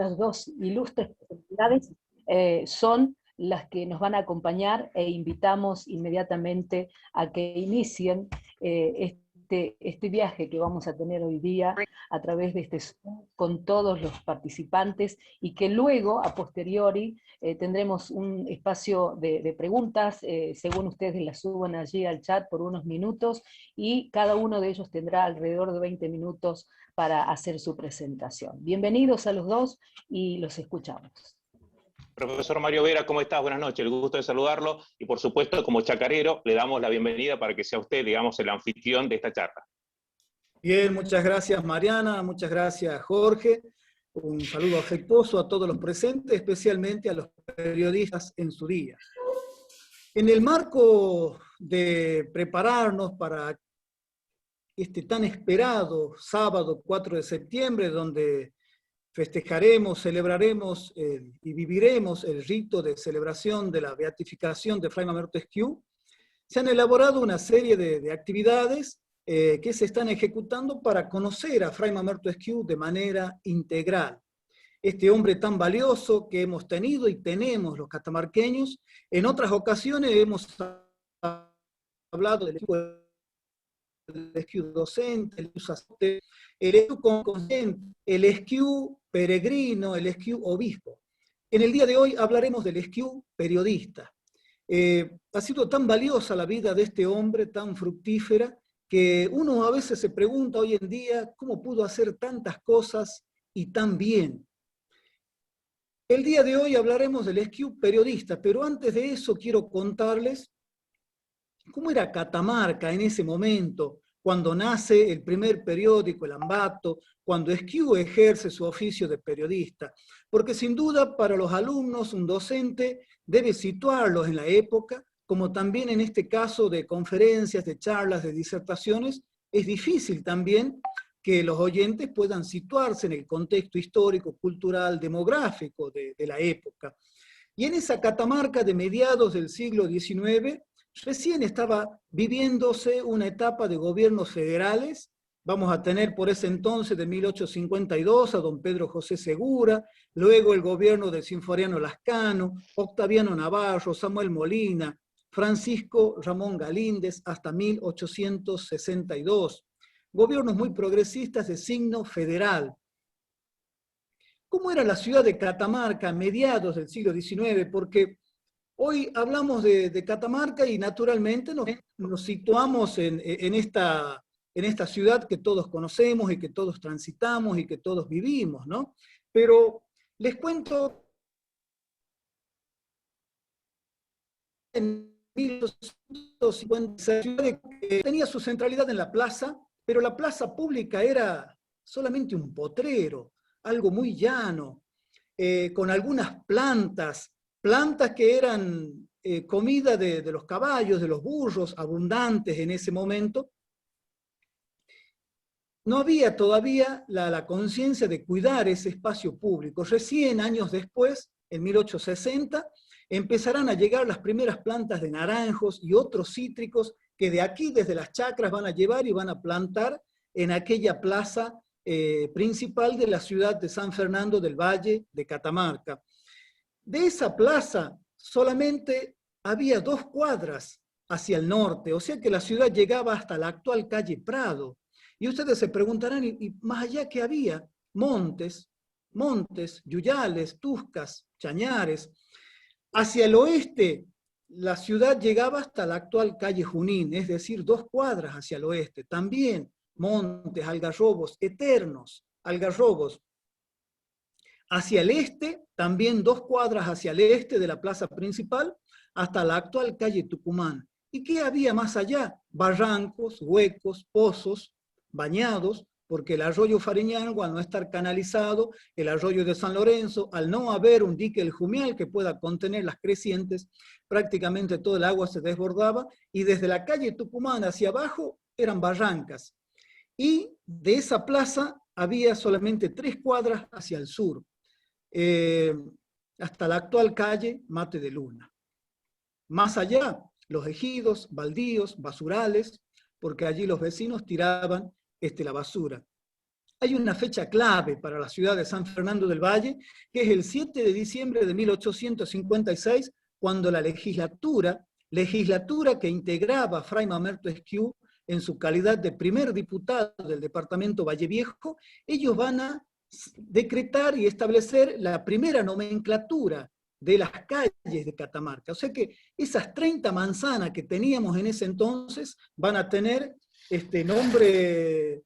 Estas dos ilustres personalidades son las que nos van a acompañar e invitamos inmediatamente a que inicien este viaje que vamos a tener hoy día a través de este Zoom con todos los participantes y que luego, a posteriori, tendremos un espacio de preguntas, según ustedes las suban allí al chat por unos minutos, y cada uno de ellos tendrá alrededor de 20 minutos para hacer su presentación. Bienvenidos a los dos y los escuchamos. Profesor Mario Vera, ¿cómo estás? Buenas noches, el gusto de saludarlo. Y por supuesto, como chacarero, le damos la bienvenida para que sea usted, digamos, el anfitrión de esta charla. Bien, muchas gracias Mariana, muchas gracias Jorge. Un saludo afectuoso a todos los presentes, especialmente a los periodistas en su día. En el marco de prepararnos para este tan esperado sábado 4 de septiembre, donde festejaremos, celebraremos y viviremos el rito de celebración de la beatificación de Fray Mamerto Esquiú, se han elaborado una serie de actividades que se están ejecutando para conocer a Fray Mamerto Esquiú de manera integral. Este hombre tan valioso que hemos tenido y tenemos los catamarqueños, en otras ocasiones hemos hablado del esquiú docente, el esquiú sacerdote, el esquiú consciente, el esquiú peregrino, el esquiú obispo. En el día de hoy hablaremos del esquiú periodista. Ha sido tan valiosa la vida de este hombre, tan fructífera, que uno a veces se pregunta hoy en día cómo pudo hacer tantas cosas y tan bien. El día de hoy hablaremos del esquiú periodista, pero antes de eso quiero contarles cómo era Catamarca en ese momento, cuando nace el primer periódico, El Ambato, cuando Esquiú ejerce su oficio de periodista. Porque sin duda para los alumnos un docente debe situarlos en la época, como también en este caso de conferencias, de charlas, de disertaciones, es difícil también que los oyentes puedan situarse en el contexto histórico, cultural, demográfico de la época. Y en esa Catamarca de mediados del siglo XIX, recién estaba viviéndose una etapa de gobiernos federales. Vamos a tener por ese entonces, de 1852, a don Pedro José Segura, luego el gobierno de Sinforiano Lascano, Octaviano Navarro, Samuel Molina, Francisco Ramón Galíndez, hasta 1862. Gobiernos muy progresistas de signo federal. ¿Cómo era la ciudad de Catamarca a mediados del siglo XIX? Porque hoy hablamos de Catamarca y naturalmente nos situamos en esta ciudad que todos conocemos y que todos transitamos y que todos vivimos, ¿no? Pero les cuento, en 1850 tenía su centralidad en la plaza, pero la plaza pública era solamente un potrero, algo muy llano, con algunas plantas que eran comida de los caballos, de los burros, abundantes en ese momento. No había todavía la conciencia de cuidar ese espacio público. Recién, años después, en 1860, empezarán a llegar las primeras plantas de naranjos y otros cítricos que de aquí, desde las chacras, van a llevar y van a plantar en aquella plaza principal de la ciudad de San Fernando del Valle de Catamarca. De esa plaza solamente había 2 cuadras hacia el norte, o sea que la ciudad llegaba hasta la actual calle Prado. Y ustedes se preguntarán, ¿y más allá qué había? Montes, yuyales, tuscas, chañares. Hacia el oeste, la ciudad llegaba hasta la actual calle Junín, es decir, 2 cuadras hacia el oeste. También montes, algarrobos, eternos algarrobos. Hacia el este, también 2 cuadras hacia el este de la plaza principal, hasta la actual calle Tucumán. ¿Y qué había más allá? Barrancos, huecos, pozos, bañados, porque el arroyo Fariñango, al no estar canalizado, el arroyo de San Lorenzo, al no haber un dique El Jumial que pueda contener las crecientes, prácticamente todo el agua se desbordaba, y desde la calle Tucumán hacia abajo eran barrancas. Y de esa plaza había solamente 3 cuadras hacia el sur, hasta la actual calle Mate de Luna. Más allá, los ejidos, baldíos, basurales, porque allí los vecinos tiraban la basura. hay una fecha clave para la ciudad de San Fernando del Valle, que es el 7 de diciembre de 1856, cuando la legislatura que integraba a Fray Mamerto Esquiú en su calidad de primer diputado del departamento Valle Viejo, ellos van a decretar y establecer la primera nomenclatura de las calles de Catamarca. O sea que esas 30 manzanas que teníamos en ese entonces van a tener este nombre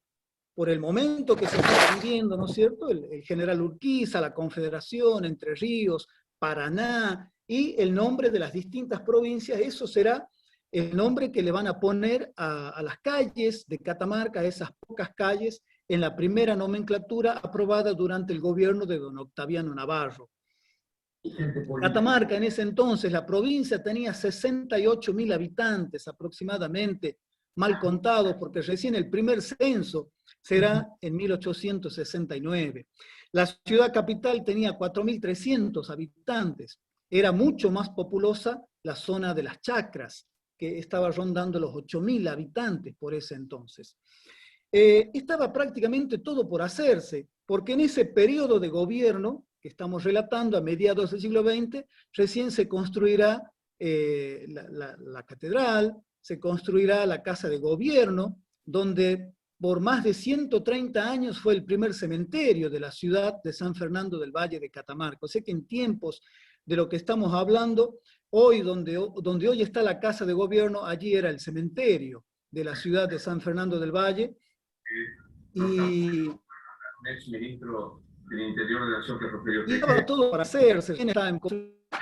por el momento que se está viviendo, ¿no es cierto? El General Urquiza, la Confederación, Entre Ríos, Paraná, y el nombre de las distintas provincias, eso será el nombre que le van a poner a las calles de Catamarca, a esas pocas calles, en la primera nomenclatura aprobada durante el gobierno de don Octaviano Navarro. Catamarca en ese entonces, la provincia tenía 68.000 habitantes aproximadamente, mal contados, porque recién el primer censo será en 1869. La ciudad capital tenía 4.300 habitantes. Era mucho más populosa la zona de las chacras, que estaba rondando los 8.000 habitantes por ese entonces. Estaba prácticamente todo por hacerse, porque en ese periodo de gobierno que estamos relatando, a mediados del siglo XX, recién se construirá la catedral, se construirá la casa de gobierno, donde por más de 130 años fue el primer cementerio de la ciudad de San Fernando del Valle de Catamarca. O sea que en tiempos de lo que estamos hablando, hoy donde hoy está la casa de gobierno, allí era el cementerio de la ciudad de San Fernando del Valle. Y ex ministro del Interior de la Nación, Rogelio y estaba todo para hacerse.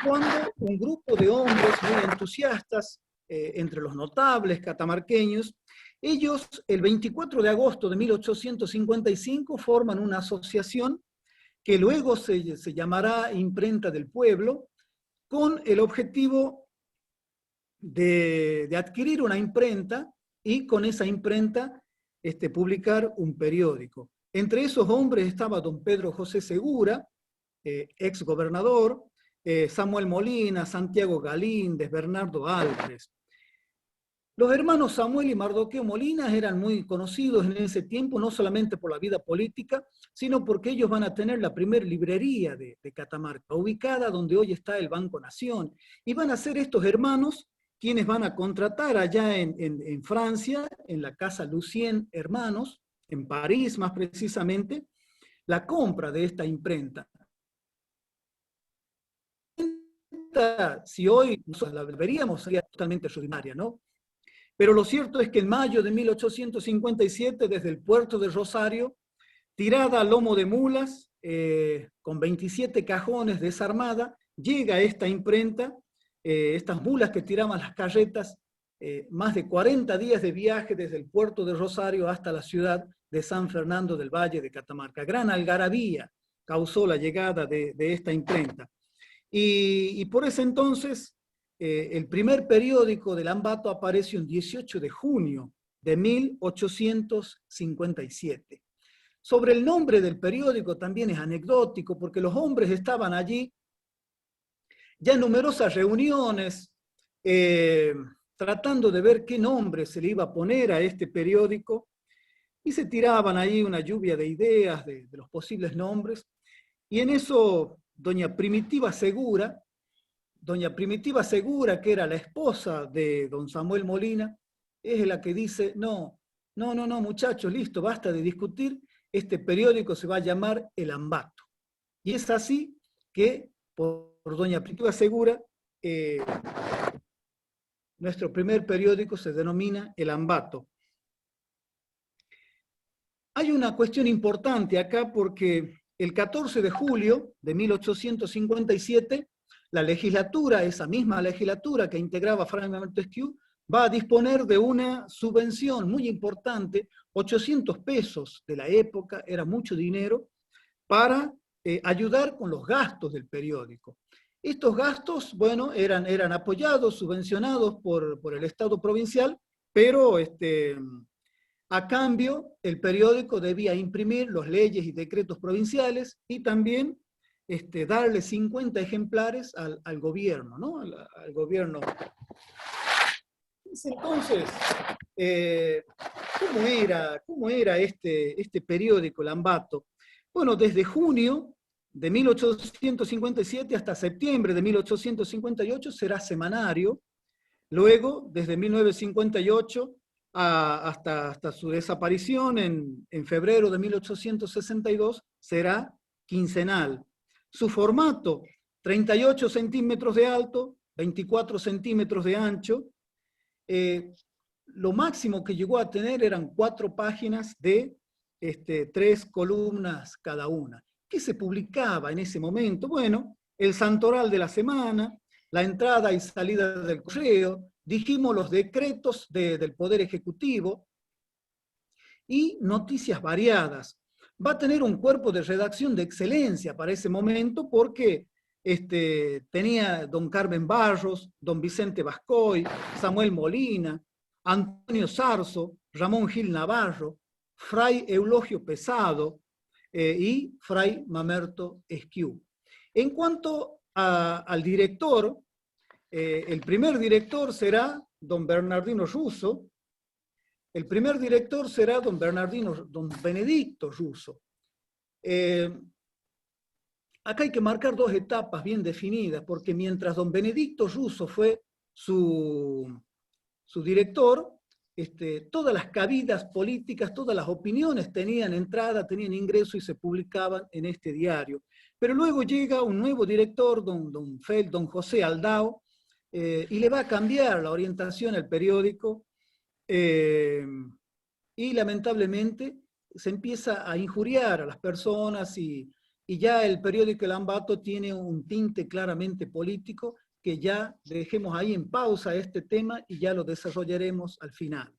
Cuando un grupo de hombres muy entusiastas, entre los notables catamarqueños, ellos el 24 de agosto de 1855 forman una asociación que luego se llamará Imprenta del Pueblo, con el objetivo de adquirir una imprenta y con esa imprenta publicar un periódico. Entre esos hombres estaba don Pedro José Segura, ex gobernador, Samuel Molina, Santiago Galíndez, Bernardo Álvarez. Los hermanos Samuel y Mardoqueo Molina eran muy conocidos en ese tiempo, no solamente por la vida política, sino porque ellos van a tener la primera librería de Catamarca, ubicada donde hoy está el Banco Nación. Y van a ser estos hermanos quienes van a contratar allá en Francia, en la casa Lucien Hermanos, en París más precisamente, la compra de esta imprenta. Si hoy la veríamos, sería totalmente rudimentaria, ¿no? Pero lo cierto es que en mayo de 1857, desde el puerto de Rosario, tirada a lomo de mulas, con 27 cajones desarmada, llega esta imprenta, estas mulas que tiraban las carretas, más de 40 días de viaje desde el puerto de Rosario hasta la ciudad de San Fernando del Valle de Catamarca. Gran algarabía causó la llegada de esta imprenta. Y por ese entonces, el primer periódico del Ambato apareció el 18 de junio de 1857. Sobre el nombre del periódico también es anecdótico, porque los hombres estaban allí ya en numerosas reuniones, tratando de ver qué nombre se le iba a poner a este periódico, y se tiraban ahí una lluvia de ideas de los posibles nombres, y en eso doña Primitiva Segura, que era la esposa de don Samuel Molina, es la que dice, no, muchachos, listo, basta de discutir, este periódico se va a llamar El Ambato. Y es así que, por doña Primitiva Segura, nuestro primer periódico se denomina El Ambato. Hay una cuestión importante acá porque el 14 de julio de 1857, la legislatura, esa misma legislatura que integraba Fray Mamerto Esquiú, va a disponer de una subvención muy importante, 800 pesos de la época, era mucho dinero, para ayudar con los gastos del periódico. Estos gastos, bueno, eran apoyados, subvencionados por el Estado provincial, pero a cambio el periódico debía imprimir las leyes y decretos provinciales y también darle 50 ejemplares al gobierno, ¿no? Al gobierno. Entonces, ¿Cómo era este periódico, el Ambato? Bueno, desde junio de 1857 hasta septiembre de 1858 será semanario. Luego, desde 1958 hasta su desaparición en febrero de 1862, será quincenal. Su formato, 38 centímetros de alto, 24 centímetros de ancho. Lo máximo que llegó a tener eran 4 páginas de 3 columnas cada una. ¿Qué se publicaba en ese momento? Bueno, el santoral de la semana, la entrada y salida del correo, dijimos los decretos del Poder Ejecutivo y noticias variadas. Va a tener un cuerpo de redacción de excelencia para ese momento porque tenía don Carmen Barros, don Vicente Bascoy, Samuel Molina, Antonio Sarzo, Ramón Gil Navarro, Fray Eulogio Pesado y Fray Mamerto Esquiú. En cuanto al director, el primer director será don Bernardino Russo. El primer director será don Benedicto Russo. Acá hay que marcar 2 etapas bien definidas, porque mientras don Benedicto Russo fue su director, todas las cabidas políticas, todas las opiniones tenían entrada, tenían ingreso y se publicaban en este diario. Pero luego llega un nuevo director, don José Aldao, y le va a cambiar la orientación al periódico, y lamentablemente se empieza a injuriar a las personas y ya el periódico El Ambato tiene un tinte claramente político, que ya dejemos ahí en pausa este tema y ya lo desarrollaremos al final.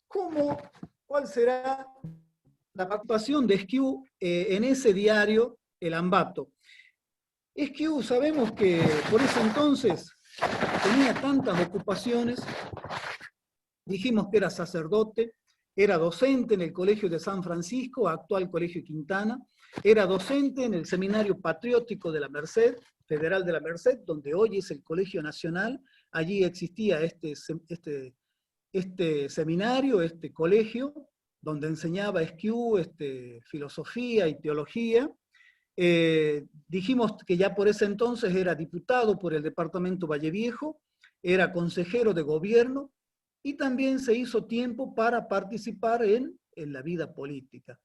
¿Cuál será la participación de Esquiú en ese diario, El Ambato? Esquiú, sabemos que por ese entonces tenía tantas ocupaciones. Dijimos que era sacerdote, era docente en el Colegio de San Francisco, actual Colegio Quintana, era docente en el Seminario Patriótico de la Merced, Federal de la Merced, donde hoy es el Colegio Nacional. Allí existía este seminario, este colegio, donde enseñaba Esquiú filosofía y teología. Dijimos que ya por ese entonces era diputado por el departamento Valle Viejo, era consejero de gobierno, y también se hizo tiempo para participar en la vida política.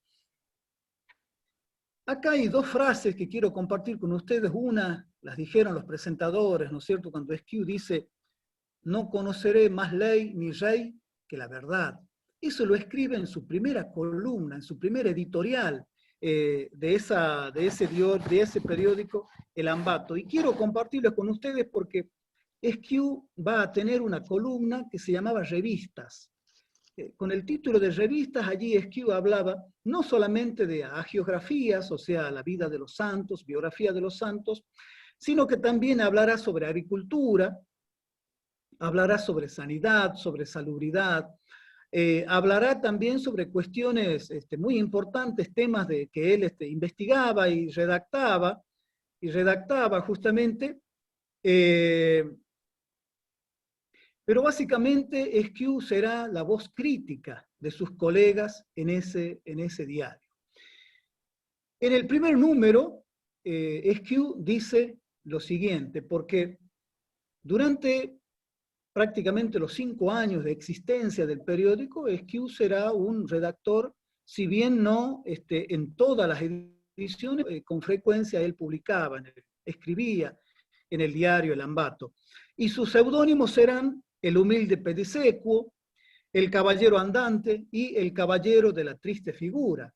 Acá hay 2 frases que quiero compartir con ustedes. Una, las dijeron los presentadores, ¿no es cierto? Cuando Esquiú dice, no conoceré más ley ni rey que la verdad. Eso lo escribe en su primera columna, en su primer editorial de ese periódico, El Ambato. Y quiero compartirlo con ustedes porque Esquiú va a tener una columna que se llamaba Revistas. Con el título de Revistas, allí Esquiú hablaba no solamente de hagiografías, o sea, la vida de los santos, biografía de los santos, sino que también hablará sobre agricultura, hablará sobre sanidad, sobre salubridad, hablará también sobre cuestiones muy importantes, temas que él investigaba y redactaba justamente. Pero básicamente Esquiú será la voz crítica de sus colegas en ese diario. En el primer número, Esquiú dice lo siguiente, porque durante prácticamente los 5 años de existencia del periódico, Esquiú será un redactor, si bien no en todas las ediciones, con frecuencia él publicaba, escribía en el diario El Ambato. Y sus seudónimos eran El Humilde Pedisequo, El Caballero Andante y El Caballero de la Triste Figura.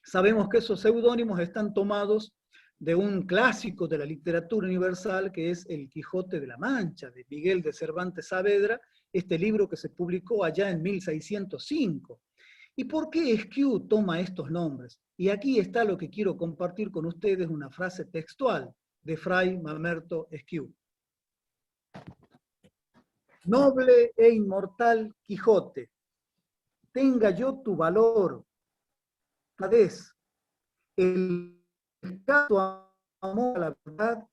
Sabemos que esos seudónimos están tomados de un clásico de la literatura universal que es El Quijote de la Mancha, de Miguel de Cervantes Saavedra, este libro que se publicó allá en 1605. ¿Y por qué Esquiú toma estos nombres? Y aquí está lo que quiero compartir con ustedes, una frase textual de Fray Mamerto Esquiú. Noble e inmortal Quijote, tenga yo tu valor, el cato amor a la verdad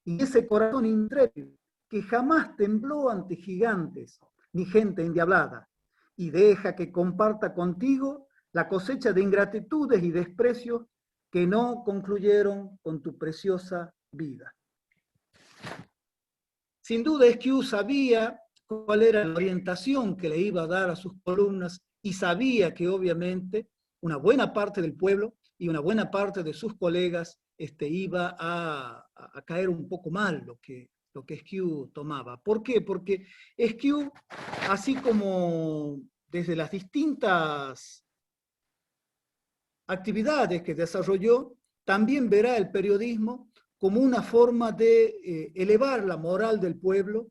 y ese corazón intrépido que jamás tembló ante gigantes ni gente endiablada, y deja que comparta contigo la cosecha de ingratitudes y desprecios que no concluyeron con tu preciosa vida. Sin duda Esquiú sabía cuál era la orientación que le iba a dar a sus columnas y sabía que obviamente una buena parte del pueblo y una buena parte de sus colegas iba a caer un poco mal lo que Esquiú tomaba. ¿Por qué? Porque Esquiú, así como desde las distintas actividades que desarrolló, también verá el periodismo como una forma de elevar la moral del pueblo,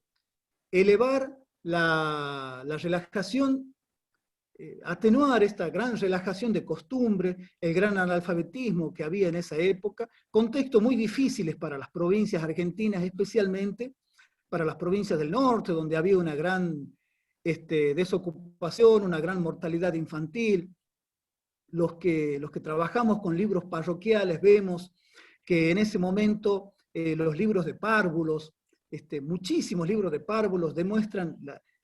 elevar la relajación, atenuar esta gran relajación de costumbre, el gran analfabetismo que había en esa época, contextos muy difíciles para las provincias argentinas, especialmente para las provincias del norte, donde había una gran desocupación, una gran mortalidad infantil. Los que trabajamos con libros parroquiales vemos que en ese momento los libros de párvulos, muchísimos libros de párvulos demuestran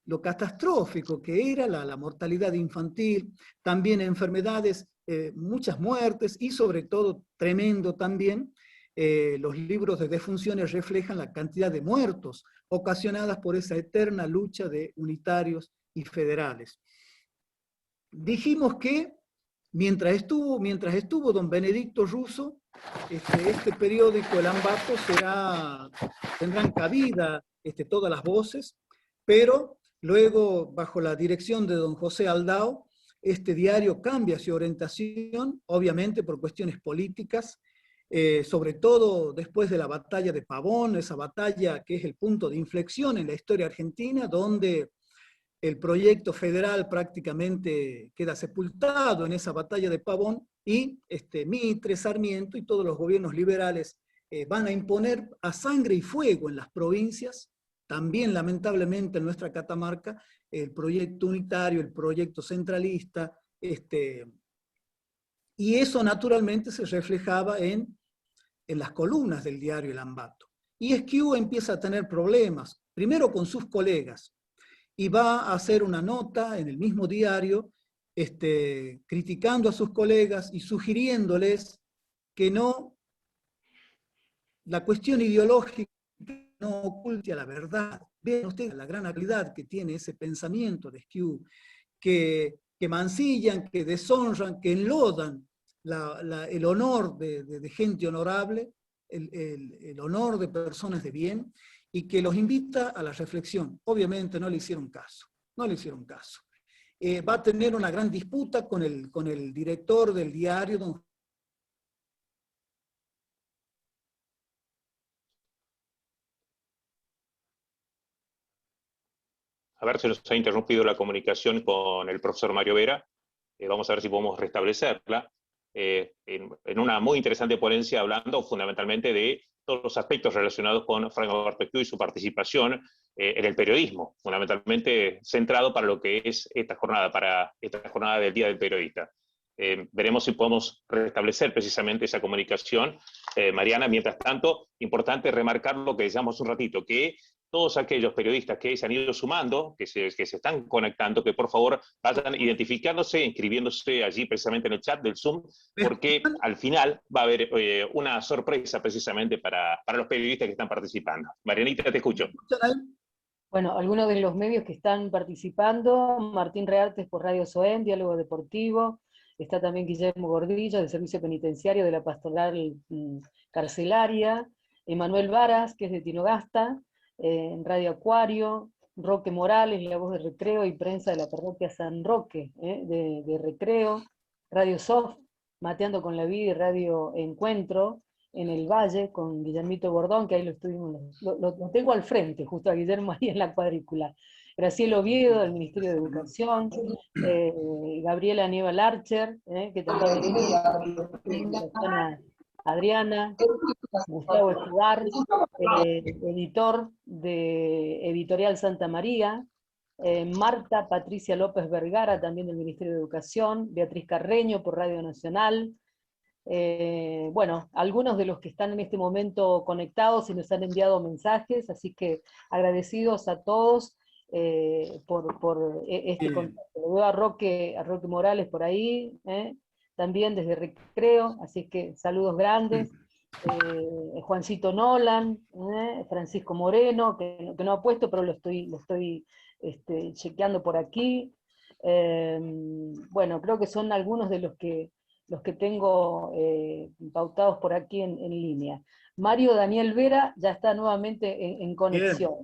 lo catastrófico que era la mortalidad infantil, también enfermedades, muchas muertes y sobre todo, tremendo también, los libros de defunciones reflejan la cantidad de muertos ocasionadas por esa eterna lucha de unitarios y federales. Dijimos que mientras estuvo don Benedicto Russo, este periódico, El Ambato, tendrán cabida todas las voces, pero luego, bajo la dirección de don José Aldao, este diario cambia su orientación, obviamente por cuestiones políticas, sobre todo después de la batalla de Pavón, esa batalla que es el punto de inflexión en la historia argentina, donde el proyecto federal prácticamente queda sepultado en esa batalla de Pavón y Mitre, Sarmiento y todos los gobiernos liberales van a imponer a sangre y fuego en las provincias, también lamentablemente en nuestra Catamarca, el proyecto unitario, el proyecto centralista, y eso naturalmente se reflejaba en las columnas del diario El Ambato. Y Esquiú empieza a tener problemas, primero con sus colegas, y va a hacer una nota en el mismo diario criticando a sus colegas y sugiriéndoles que la cuestión ideológica no oculte a la verdad. Vean ustedes la gran habilidad que tiene ese pensamiento de Esquiú, que mancillan, que deshonran, que enlodan el honor de gente honorable, el honor de personas de bien, y que los invita a la reflexión. Obviamente no le hicieron caso, no le hicieron caso. Va a tener una gran disputa con el director del diario, don A ver, se nos ha interrumpido la comunicación con el profesor Mario Vera. Vamos a ver si podemos restablecerla. En una muy interesante ponencia hablando fundamentalmente de todos los aspectos relacionados con Franco Alberto Esquiú y su participación en el periodismo, fundamentalmente centrado para lo que es esta jornada del Día del Periodista. Veremos si podemos restablecer precisamente esa comunicación. Mariana, mientras tanto, importante remarcar lo que decíamos un ratito, que todos aquellos periodistas que se han ido sumando, que se están conectando, que por favor vayan identificándose, inscribiéndose allí precisamente en el chat del Zoom, porque al final va a haber una sorpresa precisamente para los periodistas que están participando. Marianita, te escucho. Bueno, algunos de los medios que están participando: Martín Reartes por Radio SOEM, Diálogo Deportivo, está también Guillermo Gordillo, del Servicio Penitenciario de la Pastoral Carcelaria, Emanuel Varas, que es de Tinogasta, en Radio Acuario, Roque Morales, La Voz de Recreo y Prensa de la Parroquia San Roque, de Recreo, Radio Soft, Mateando con la Vida, y Radio Encuentro, en el Valle, con Guillermito Bordón, que ahí lo tengo al frente, justo a Guillermo ahí en la cuadrícula. Graciela Oviedo, del Ministerio de Educación, Gabriela Aníbal Archer, que también es Adriana, Gustavo Escobar, editor de Editorial Santa María, Marta Patricia López Vergara, también del Ministerio de Educación, Beatriz Carreño por Radio Nacional. Bueno, algunos de los que están en este momento conectados y nos han enviado mensajes, así que agradecidos a todos este contacto. Lo veo a Roque Morales por ahí, también desde Recreo, así es que saludos grandes. Juancito Nolan, Francisco Moreno, que no ha puesto, pero lo estoy chequeando por aquí. Bueno, creo que son algunos de los que tengo pautados por aquí en línea. Mario Daniel Vera ya está nuevamente en conexión.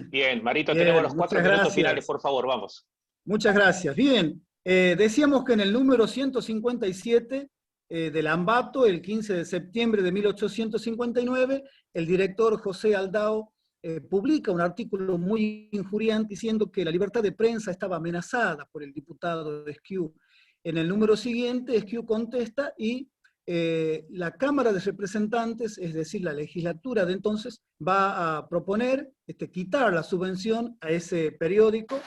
Bien, Marito, Bien, tenemos los 4 minutos gracias. finales, por favor, vamos. Muchas gracias. Bien, decíamos que en el número 157 del Ambato, el 15 de septiembre de 1859, el director José Aldao publica un artículo muy injuriante diciendo que la libertad de prensa estaba amenazada por el diputado Esquiú. En el número siguiente, Esquiú contesta y la Cámara de Representantes, es decir, la legislatura de entonces, va a proponer quitar la subvención a ese periódico,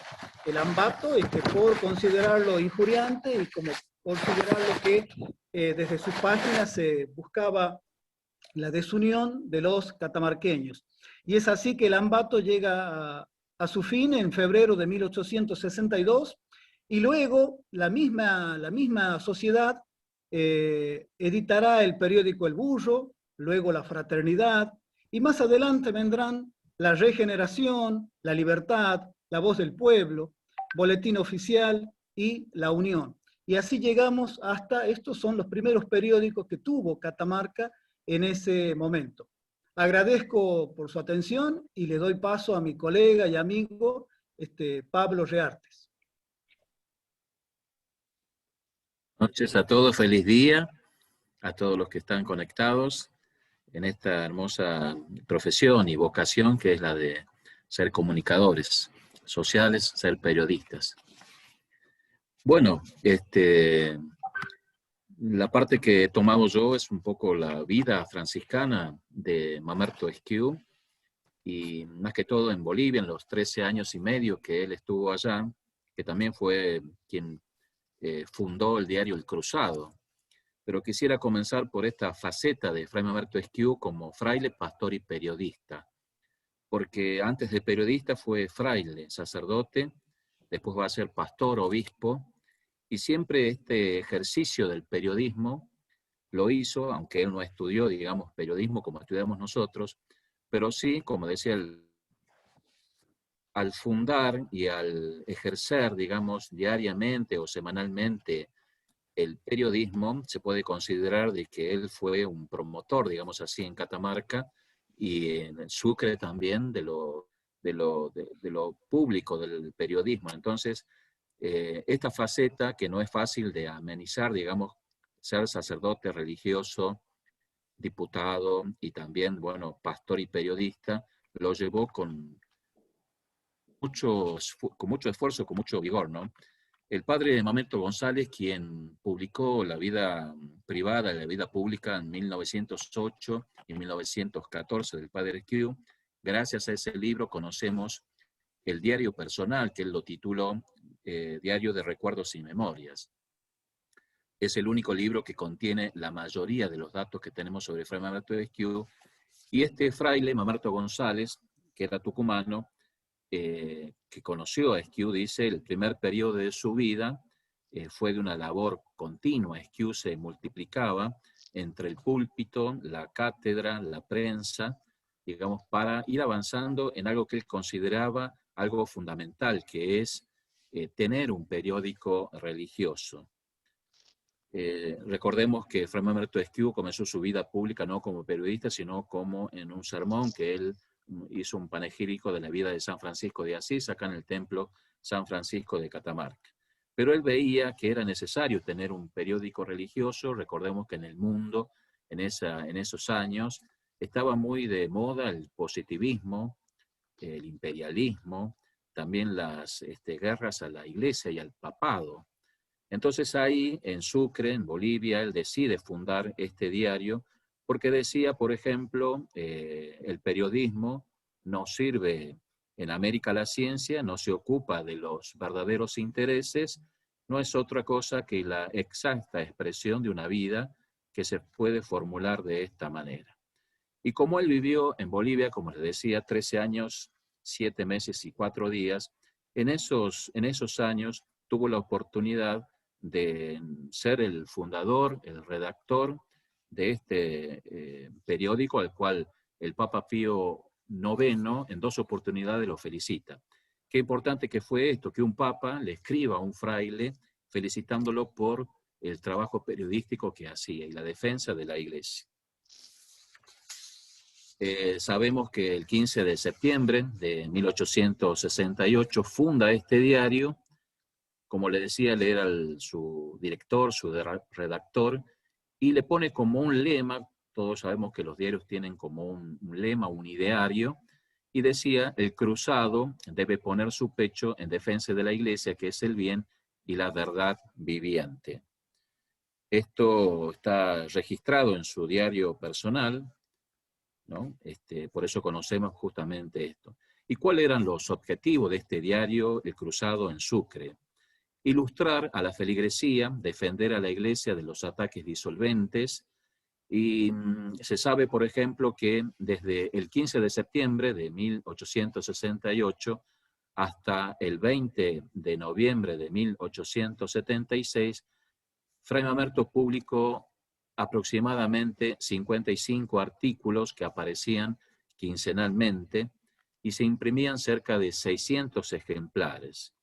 el Ambato, por considerarlo injuriante y como considerarlo que desde sus páginas se buscaba la desunión de los catamarqueños. Y es así que el Ambato llega a su fin en febrero de 1862, y luego la misma sociedad editará el periódico El Burro, luego La Fraternidad, y más adelante vendrán La Regeneración, La Libertad, La Voz del Pueblo, Boletín Oficial y La Unión. Y así llegamos hasta, estos son los primeros periódicos que tuvo Catamarca en ese momento. Agradezco por su atención y le doy paso a mi colega y amigo Pablo Reartes. Buenas noches a todos, feliz día a todos los que están conectados en esta hermosa profesión y vocación que es la de ser comunicadores sociales, ser periodistas. Bueno, la parte que he tomado yo es un poco la vida franciscana de Mamerto Esquiú, y más que todo en Bolivia, en los 13 años y medio que él estuvo allá, que también fue quien fundó el diario El Cruzado. Pero quisiera comenzar por esta faceta de Fray Mamerto Esquiú como fraile, pastor y periodista, porque antes de periodista fue fraile, sacerdote, después va a ser pastor, obispo, y siempre este ejercicio del periodismo lo hizo, aunque él no estudió, digamos, periodismo como estudiamos nosotros, pero sí, como decía él, al fundar y al ejercer, digamos, diariamente o semanalmente el periodismo, se puede considerar de que él fue un promotor, digamos así, en Catamarca y en Sucre también de lo público del periodismo. Entonces, esta faceta que no es fácil de amenizar, digamos, ser sacerdote religioso, diputado y también, bueno, pastor y periodista, lo llevó con mucho esfuerzo, con mucho vigor, ¿no? El padre de Mamerto González, quien publicó la vida privada y la vida pública en 1908 y 1914 del padre Esquiú, gracias a ese libro conocemos el diario personal, que él lo tituló Diario de Recuerdos y Memorias. Es el único libro que contiene la mayoría de los datos que tenemos sobre Fray Mamerto Esquiú, y este fraile, Mamerto González, que era tucumano, que conoció a Esquiú, dice, el primer periodo de su vida fue de una labor continua. Esquiú se multiplicaba entre el púlpito, la cátedra, la prensa, digamos, para ir avanzando en algo que él consideraba algo fundamental, que es tener un periódico religioso. Recordemos que Fray Mamerto Esquiú comenzó su vida pública no como periodista, sino como en un sermón que él hizo un panegírico de la vida de San Francisco de Asís, acá en el templo San Francisco de Catamarca. Pero él veía que era necesario tener un periódico religioso. Recordemos que en el mundo, en esos años, estaba muy de moda el positivismo, el imperialismo, también las guerras a la iglesia y al papado. Entonces ahí, en Sucre, en Bolivia, él decide fundar este diario, porque decía, por ejemplo, el periodismo no sirve en América la ciencia, no se ocupa de los verdaderos intereses, no es otra cosa que la exacta expresión de una vida que se puede formular de esta manera. Y como él vivió en Bolivia, como les decía, 13 años 7 meses y 4 días, en esos años tuvo la oportunidad de ser el fundador, el redactor de este periódico al cual el Papa Pío IX en 2 oportunidades lo felicita. Qué importante que fue esto, que un papa le escriba a un fraile felicitándolo por el trabajo periodístico que hacía y la defensa de la Iglesia. Sabemos que el 15 de septiembre de 1868 funda este diario. Como le decía, él era su director, su redactor, y le pone como un lema, todos sabemos que los diarios tienen como un lema, un ideario, y decía: el cruzado debe poner su pecho en defensa de la Iglesia, que es el bien y la verdad viviente. Esto está registrado en su diario personal, ¿no? Por eso conocemos justamente esto. ¿Y cuáles eran los objetivos de este diario, El Cruzado en Sucre? Ilustrar a la feligresía, defender a la Iglesia de los ataques disolventes, y se sabe, por ejemplo, que desde el 15 de septiembre de 1868 hasta el 20 de noviembre de 1876, Fray Mamerto publicó aproximadamente 55 artículos que aparecían quincenalmente y se imprimían cerca de 600 ejemplares.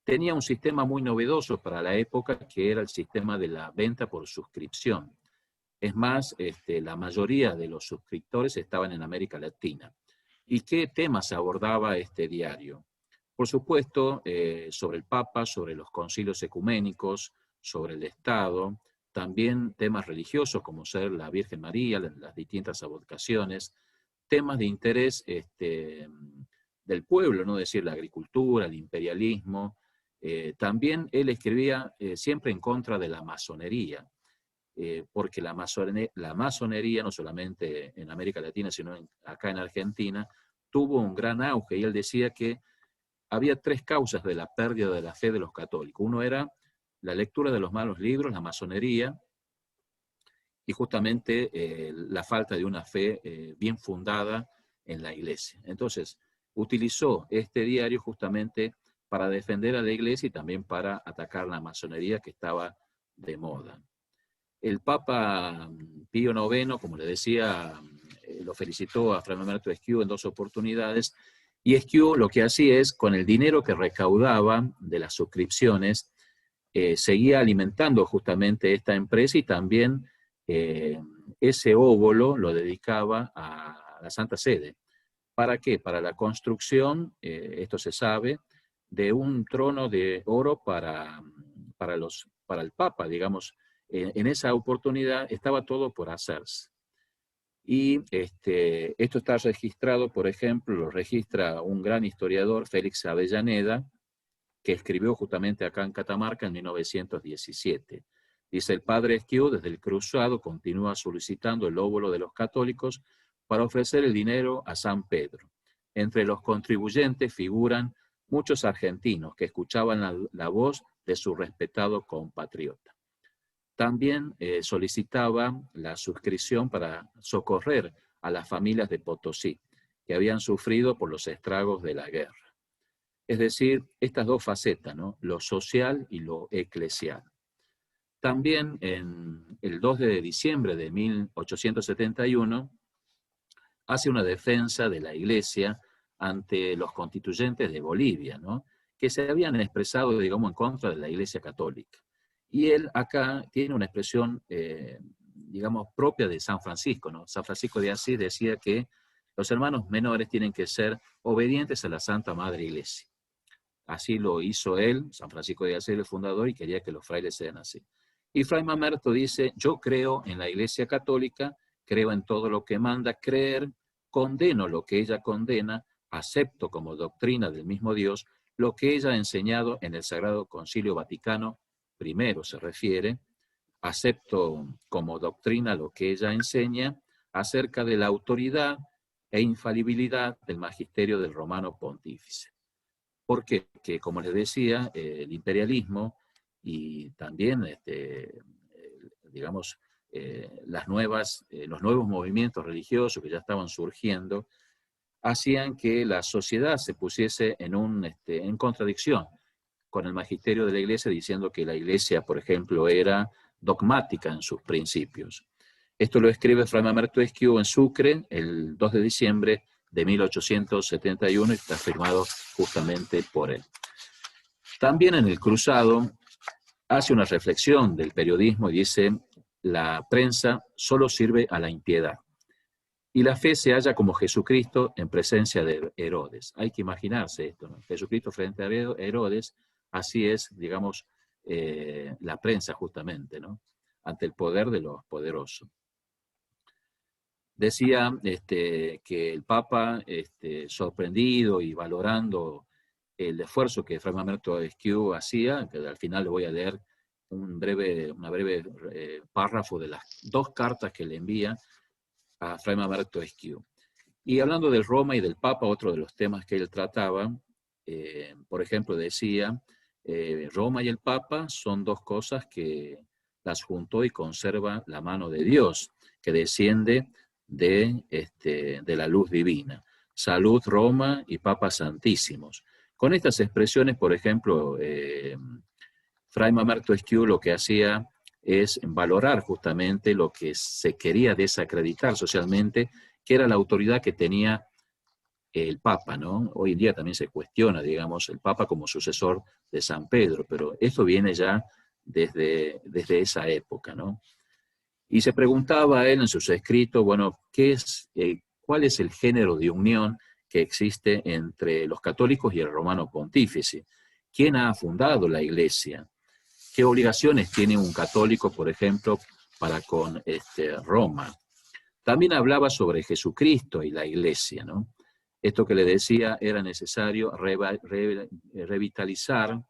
Tenía un sistema muy novedoso para la época, que era el sistema de la venta por suscripción. Es más, la mayoría de los suscriptores estaban en América Latina. ¿Y qué temas abordaba este diario? Por supuesto, sobre el Papa, sobre los concilios ecuménicos, sobre el Estado, también temas religiosos como ser la Virgen María, las distintas advocaciones, temas de interés del pueblo, ¿no? Es decir, la agricultura, el imperialismo. También él escribía siempre en contra de la masonería, porque la masonería, no solamente en América Latina, sino acá en Argentina, tuvo un gran auge, y él decía que había 3 causas de la pérdida de la fe de los católicos. Uno era la lectura de los malos libros, la masonería, y justamente la falta de una fe bien fundada en la Iglesia. Entonces, utilizó este diario justamente para defender a la Iglesia y también para atacar la masonería, que estaba de moda. El Papa Pío IX, como le decía, lo felicitó a Fray Mamerto Esquiú en 2 oportunidades, y Esquiú lo que hacía es, con el dinero que recaudaba de las suscripciones, seguía alimentando justamente esta empresa, y también ese óbolo lo dedicaba a la Santa Sede. ¿Para qué? Para la construcción, esto se sabe, de un trono de oro para el Papa, digamos. En esa oportunidad estaba todo por hacerse. Y esto está registrado, por ejemplo, lo registra un gran historiador, Félix Avellaneda, que escribió justamente acá en Catamarca en 1917. Dice: el padre Esquiú, desde el cruzado, continúa solicitando el óbolo de los católicos para ofrecer el dinero a San Pedro. Entre los contribuyentes figuran muchos argentinos que escuchaban la voz de su respetado compatriota. También solicitaba la suscripción para socorrer a las familias de Potosí, que habían sufrido por los estragos de la guerra. Es decir, estas 2 facetas, ¿no? Lo social y lo eclesial. También en el 2 de diciembre de 1871 hace una defensa de la Iglesia ante los constituyentes de Bolivia, ¿no? Que se habían expresado, digamos, en contra de la Iglesia Católica. Y él acá tiene una expresión, digamos, propia de San Francisco, ¿no? San Francisco de Asís decía que los hermanos menores tienen que ser obedientes a la Santa Madre Iglesia. Así lo hizo él, San Francisco de Asís, el fundador, y quería que los frailes sean así. Y Fray Mamerto dice: yo creo en la Iglesia Católica, creo en todo lo que manda creer, condeno lo que ella condena, acepto como doctrina del mismo Dios lo que ella ha enseñado en el Sagrado Concilio Vaticano I, se refiere, acepto como doctrina lo que ella enseña acerca de la autoridad e infalibilidad del magisterio del Romano Pontífice. ¿Por qué? Que, como les decía, el imperialismo y también, digamos, los nuevos movimientos religiosos que ya estaban surgiendo, hacían que la sociedad se pusiese en contradicción con el magisterio de la Iglesia, diciendo que la Iglesia, por ejemplo, era dogmática en sus principios. Esto lo escribe Fray Mamerto Esquiu en Sucre el 2 de diciembre de 1871 y está firmado justamente por él. También en El Cruzado hace una reflexión del periodismo y dice: la prensa solo sirve a la impiedad y la fe se halla como Jesucristo en presencia de Herodes. Hay que imaginarse esto, ¿no? Jesucristo frente a Herodes, así es, digamos, la prensa justamente, ¿no? Ante el poder de los poderosos. Decía que el Papa, sorprendido y valorando el esfuerzo que Fray Mamerto Esquiu hacía, que al final le voy a leer una breve párrafo de las 2 cartas que le envía a Fray Mamerto Esquiu. Y hablando del Roma y del Papa, otro de los temas que él trataba, por ejemplo, decía, Roma y el Papa son 2 cosas que las juntó y conserva la mano de Dios, que desciende de la luz divina. Salud, Roma y Papa Santísimos. Con estas expresiones, por ejemplo, Fray Mamerto Esquiu lo que hacía es valorar justamente lo que se quería desacreditar socialmente, que era la autoridad que tenía el Papa, ¿no? Hoy en día también se cuestiona, digamos, el Papa como sucesor de San Pedro, pero esto viene ya desde esa época, ¿no? Y se preguntaba él en sus escritos, bueno, ¿cuál es el género de unión que existe entre los católicos y el romano pontífice? ¿Quién ha fundado la Iglesia? ¿Qué obligaciones tiene un católico, por ejemplo, para con Roma? También hablaba sobre Jesucristo y la Iglesia, ¿no? Esto que le decía, era necesario revitalizar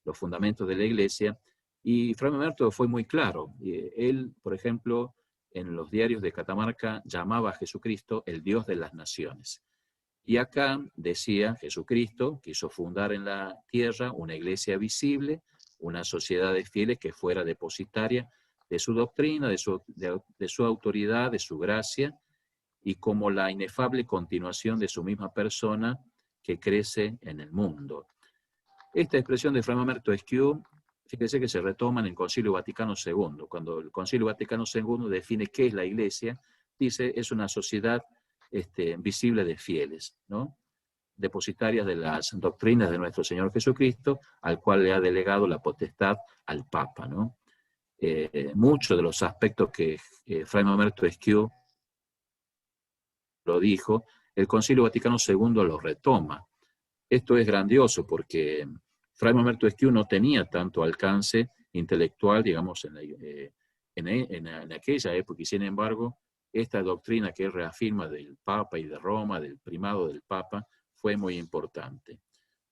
los fundamentos de la Iglesia, y Fray Mamerto fue muy claro. Él, por ejemplo, en los diarios de Catamarca llamaba a Jesucristo el Dios de las naciones. Y acá decía, Jesucristo quiso fundar en la tierra una iglesia visible, una sociedad de fieles que fuera depositaria de su doctrina, de su autoridad, de su gracia, y como la inefable continuación de su misma persona que crece en el mundo. Esta expresión de Fray Mamerto Esquiu, fíjese que se retoma en el Concilio Vaticano II. Cuando el Concilio Vaticano II define qué es la Iglesia, dice es una sociedad visible de fieles, ¿no? Depositarias de las doctrinas de nuestro Señor Jesucristo, al cual le ha delegado la potestad al Papa, ¿no? Muchos de los aspectos que Fray Mamerto Esquiu lo dijo, el Concilio Vaticano II lo retoma. Esto es grandioso porque Fray Mamerto Esquiu no tenía tanto alcance intelectual, digamos, en aquella época, y sin embargo, esta doctrina que él reafirma del Papa y de Roma, del primado del Papa, fue muy importante.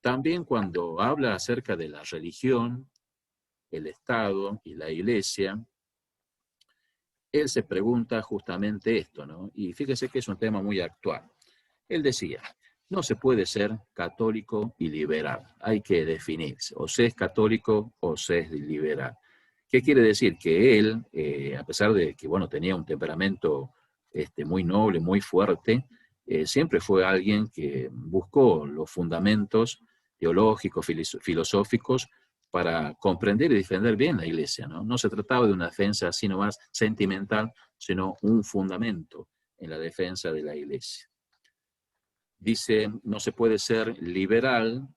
También cuando habla acerca de la religión, el Estado y la Iglesia, él se pregunta justamente esto, ¿no? Y fíjese que es un tema muy actual. Él decía, no se puede ser católico y liberal, hay que definirse, o se es católico o se es liberal. ¿Qué quiere decir? Que él, a pesar de que, bueno, tenía un temperamento muy noble, muy fuerte, siempre fue alguien que buscó los fundamentos teológicos, filosóficos, para comprender y defender bien la Iglesia, ¿no? No se trataba de una defensa así nomás sentimental, sino un fundamento en la defensa de la Iglesia. Dice, no se puede ser liberal,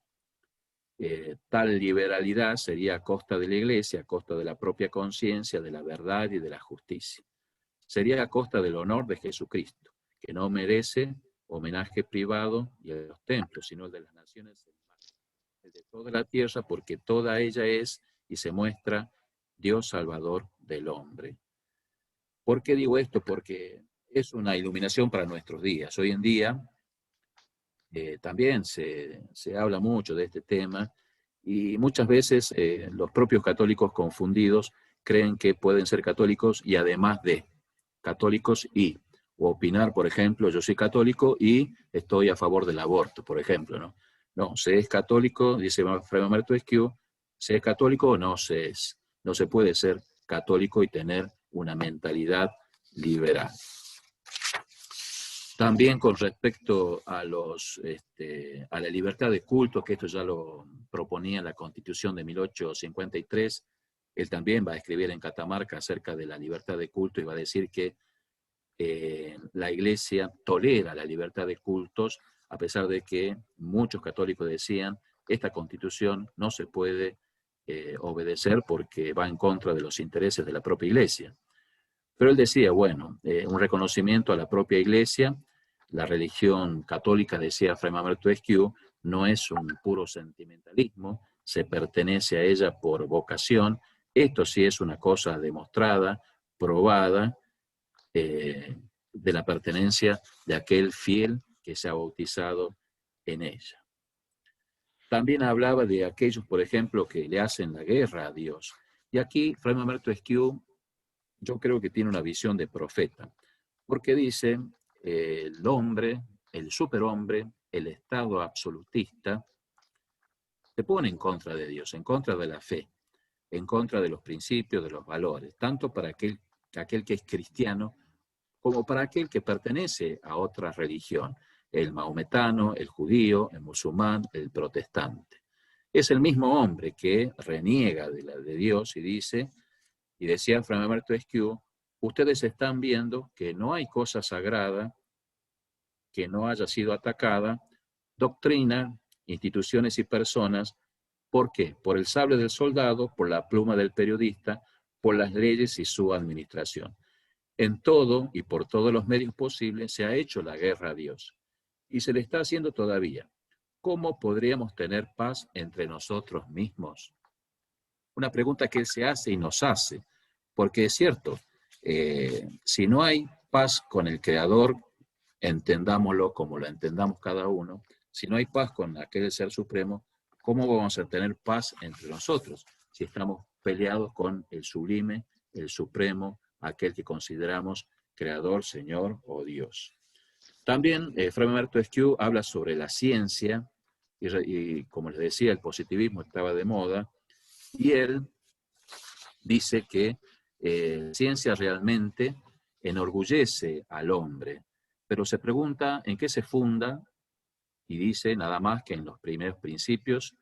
tal liberalidad sería a costa de la Iglesia, a costa de la propia conciencia, de la verdad y de la justicia. Sería a costa del honor de Jesucristo, que no merece homenaje privado y a los templos, sino el de las naciones, el de toda la tierra, porque toda ella es y se muestra Dios Salvador del hombre. ¿Por qué digo esto? Porque es una iluminación para nuestros días. Hoy en día también se habla mucho de este tema y muchas veces los propios católicos confundidos creen que pueden ser católicos y además de católicos o opinar, por ejemplo, yo soy católico y estoy a favor del aborto, por ejemplo, ¿no? No, se es católico, dice Fray Mamerto Esquiu, se es católico o no se es. No se puede ser católico y tener una mentalidad liberal. También con respecto a, a la libertad de culto, que esto ya lo proponía la Constitución de 1853, él también va a escribir en Catamarca acerca de la libertad de culto y va a decir que la Iglesia tolera la libertad de cultos, a pesar de que muchos católicos decían, esta Constitución no se puede obedecer porque va en contra de los intereses de la propia Iglesia. Pero él decía, bueno, un reconocimiento a la propia Iglesia, la religión católica, decía Fray Mamerto Esquiú, no es un puro sentimentalismo, se pertenece a ella por vocación, esto sí es una cosa demostrada, probada, de la pertenencia de aquel fiel que se ha bautizado en ella. También hablaba de aquellos, por ejemplo, que le hacen la guerra a Dios. Y aquí Fray Mamerto Esquiú, yo creo que tiene una visión de profeta, porque dice, el hombre, el superhombre, el Estado absolutista, se pone en contra de Dios, en contra de la fe, en contra de los principios, de los valores, tanto para aquel que es cristiano, como para aquel que pertenece a otra religión, el maometano, el judío, el musulmán, el protestante. Es el mismo hombre que reniega de Dios y dice, y decía Fray Mamerto Esquiú, ustedes están viendo que no hay cosa sagrada que no haya sido atacada, doctrina, instituciones y personas. ¿Por qué? Por el sable del soldado, por la pluma del periodista, por las leyes y su administración. En todo y por todos los medios posibles se ha hecho la guerra a Dios. Y se le está haciendo todavía. ¿Cómo podríamos tener paz entre nosotros mismos? Una pregunta que él se hace y nos hace. Porque es cierto, si no hay paz con el Creador, entendámoslo como lo entendamos cada uno, si no hay paz con aquel Ser Supremo, ¿cómo vamos a tener paz entre nosotros? Si estamos peleados con el sublime, el supremo, aquel que consideramos Creador, Señor o Dios. También Fray Mamerto Esquiú habla sobre la ciencia, y como les decía, el positivismo estaba de moda, y él dice que la ciencia realmente enorgullece al hombre, pero se pregunta en qué se funda, y dice nada más que en los primeros principios,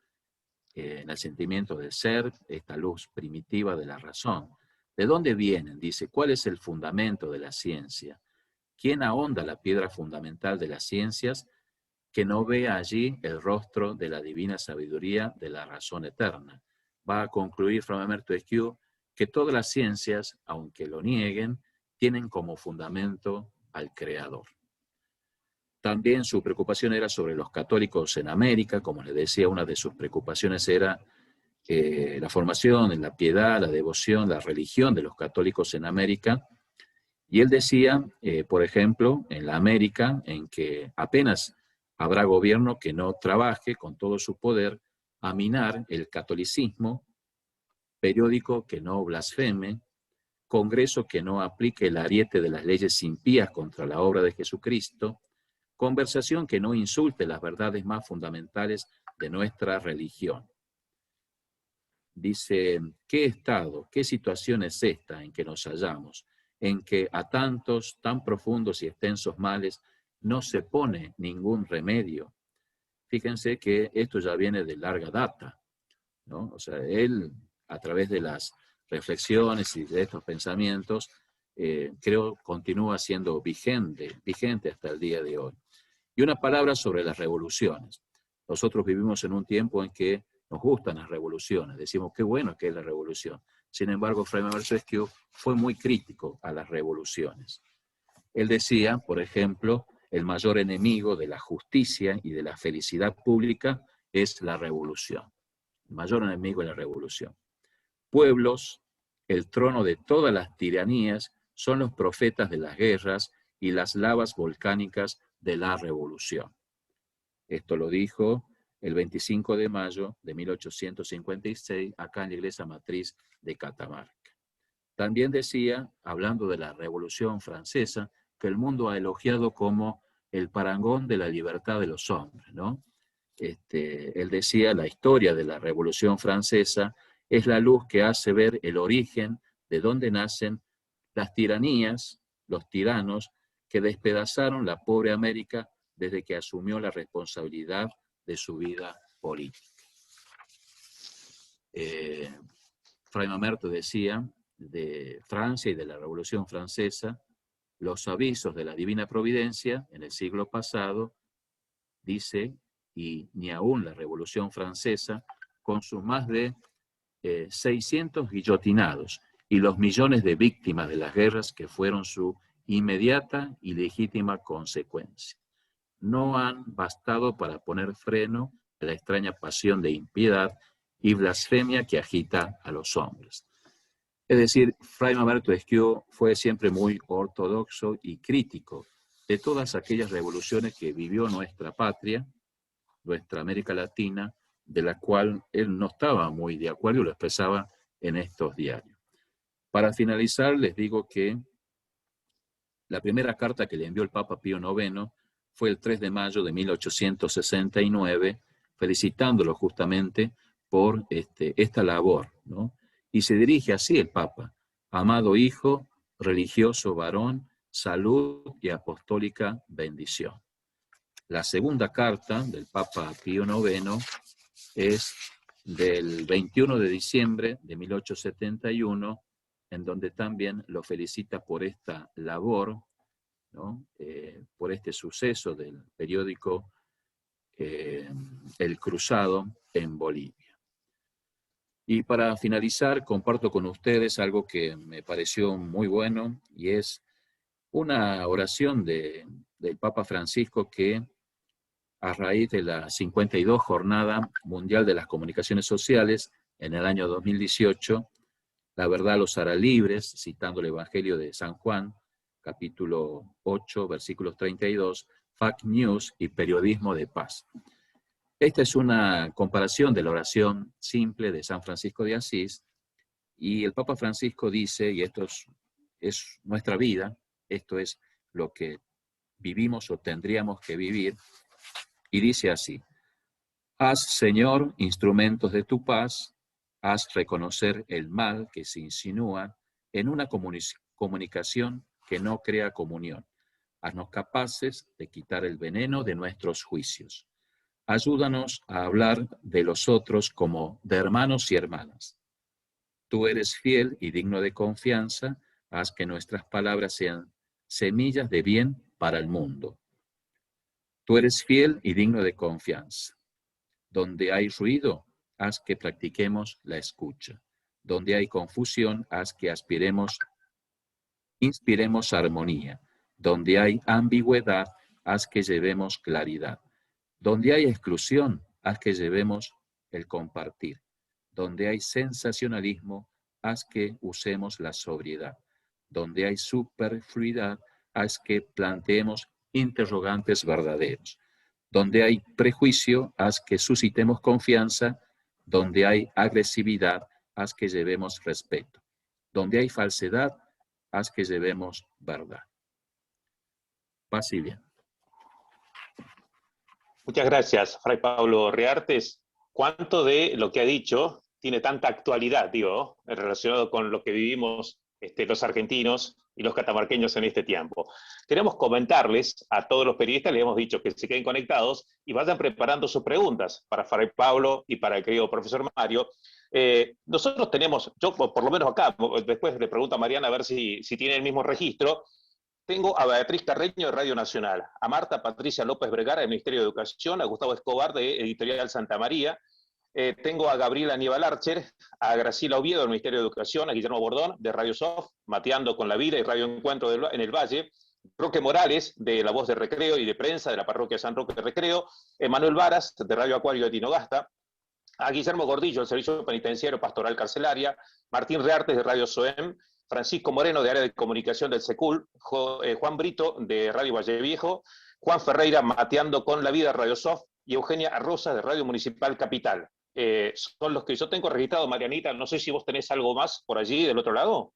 en el sentimiento del ser, esta luz primitiva de la razón. ¿De dónde vienen? Dice, ¿cuál es el fundamento de la ciencia? ¿Quién ahonda la piedra fundamental de las ciencias que no vea allí el rostro de la divina sabiduría de la razón eterna? Va a concluir Fray Mamerto Esquiú que todas las ciencias, aunque lo nieguen, tienen como fundamento al Creador. También su preocupación era sobre los católicos en América. Como les decía, una de sus preocupaciones era la formación, la piedad, la devoción, la religión de los católicos en América. Y él decía, por ejemplo, en la América, en que apenas habrá gobierno que no trabaje con todo su poder a minar el catolicismo, periódico que no blasfeme, congreso que no aplique el ariete de las leyes impías contra la obra de Jesucristo, conversación que no insulte las verdades más fundamentales de nuestra religión. Dice, ¿qué estado, qué situación es esta en que nos hallamos? En que a tantos, tan profundos y extensos males no se pone ningún remedio. Fíjense que esto ya viene de larga data, ¿no? O sea, él, a través de las reflexiones y de estos pensamientos, creo continúa siendo vigente hasta el día de hoy. Y una palabra sobre las revoluciones. Nosotros vivimos en un tiempo en que nos gustan las revoluciones, decimos qué bueno que es la revolución. Sin embargo, Fray Mamerto Esquiú fue muy crítico a las revoluciones. Él decía, por ejemplo, el mayor enemigo de la justicia y de la felicidad pública es la revolución. El mayor enemigo es la revolución. Pueblos, el trono de todas las tiranías, son los profetas de las guerras y las lavas volcánicas de la revolución. Esto lo dijo el 25 de mayo de 1856, acá en la iglesia matriz de Catamarca. También decía, hablando de la Revolución Francesa, que el mundo ha elogiado como el parangón de la libertad de los hombres, ¿no? Él decía, la historia de la Revolución Francesa es la luz que hace ver el origen de dónde nacen las tiranías, los tiranos, que despedazaron la pobre América desde que asumió la responsabilidad de su vida política. Fray Mamerto decía de Francia y de la Revolución Francesa, los avisos de la Divina Providencia en el siglo pasado, dice, y ni aún la Revolución Francesa, con sus más de 600 guillotinados y los millones de víctimas de las guerras que fueron su inmediata y legítima consecuencia, no han bastado para poner freno a la extraña pasión de impiedad y blasfemia que agita a los hombres. Es decir, Fray Mamerto Esquiú fue siempre muy ortodoxo y crítico de todas aquellas revoluciones que vivió nuestra patria, nuestra América Latina, de la cual él no estaba muy de acuerdo y lo expresaba en estos diarios. Para finalizar, les digo que la primera carta que le envió el Papa Pío IX fue el 3 de mayo de 1869, felicitándolo justamente por esta labor, ¿no? Y se dirige así el Papa: amado hijo, religioso varón, salud y apostólica bendición. La segunda carta del Papa Pío IX es del 21 de diciembre de 1871, en donde también lo felicita por esta labor, ¿no? Por este suceso del periódico El Cruzado en Bolivia. Y para finalizar, comparto con ustedes algo que me pareció muy bueno, y es una oración del Papa Francisco que, a raíz de la 52 Jornada Mundial de las Comunicaciones Sociales, en el año 2018, la verdad los hará libres, citando el Evangelio de San Juan, capítulo 8, versículos 32, fake news y periodismo de paz. Esta es una comparación de la oración simple de San Francisco de Asís, y el Papa Francisco dice, y esto es nuestra vida, esto es lo que vivimos o tendríamos que vivir, y dice así: haz, Señor, instrumentos de tu paz, haz reconocer el mal que se insinúa en una comunicación que no crea comunión. Haznos capaces de quitar el veneno de nuestros juicios. Ayúdanos a hablar de los otros como de hermanos y hermanas. Tú eres fiel y digno de confianza, haz que nuestras palabras sean semillas de bien para el mundo. Tú eres fiel y digno de confianza. Donde hay ruido, haz que practiquemos la escucha. Donde hay confusión, haz que inspiremos armonía. Donde hay ambigüedad, haz que llevemos claridad. Donde hay exclusión, haz que llevemos el compartir. Donde hay sensacionalismo, haz que usemos la sobriedad. Donde hay superfluidad, haz que planteemos interrogantes verdaderos. Donde hay prejuicio, haz que suscitemos confianza. Donde hay agresividad, haz que llevemos respeto. Donde hay falsedad, haz que llevemos verdad. Paz y bien. Muchas gracias, Fray Pablo Reartes. ¿Cuánto de lo que ha dicho tiene tanta actualidad, digo, relacionado con lo que vivimos los argentinos y los catamarqueños en este tiempo? Queremos comentarles a todos los periodistas, les hemos dicho que se queden conectados y vayan preparando sus preguntas para Fray Pablo y para el querido profesor Mario. Nosotros tenemos, yo por lo menos acá, después le pregunto a Mariana a ver si tiene el mismo registro. Tengo a Beatriz Carreño de Radio Nacional, a Marta Patricia López Vergara del Ministerio de Educación, a Gustavo Escobar de Editorial Santa María, tengo a Gabriela Aníbal Archer, a Graciela Oviedo del Ministerio de Educación, a Guillermo Bordón de Radio Soft, Mateando con la Vida y Radio Encuentro en el Valle, Roque Morales de La Voz de Recreo y de Prensa de la Parroquia San Roque de Recreo, Emanuel Varas de Radio Acuario de Tinogasta, a Guillermo Gordillo del Servicio Penitenciario Pastoral Carcelaria, Martín Reartes de Radio SOEM, Francisco Moreno de Área de Comunicación del SECUL, Juan Brito de Radio Valle Viejo, Juan Ferreira Mateando con la Vida Radio Soft y Eugenia Arroza de Radio Municipal Capital. Son los que yo tengo registrado, Marianita. No sé si vos tenés algo más por allí del otro lado.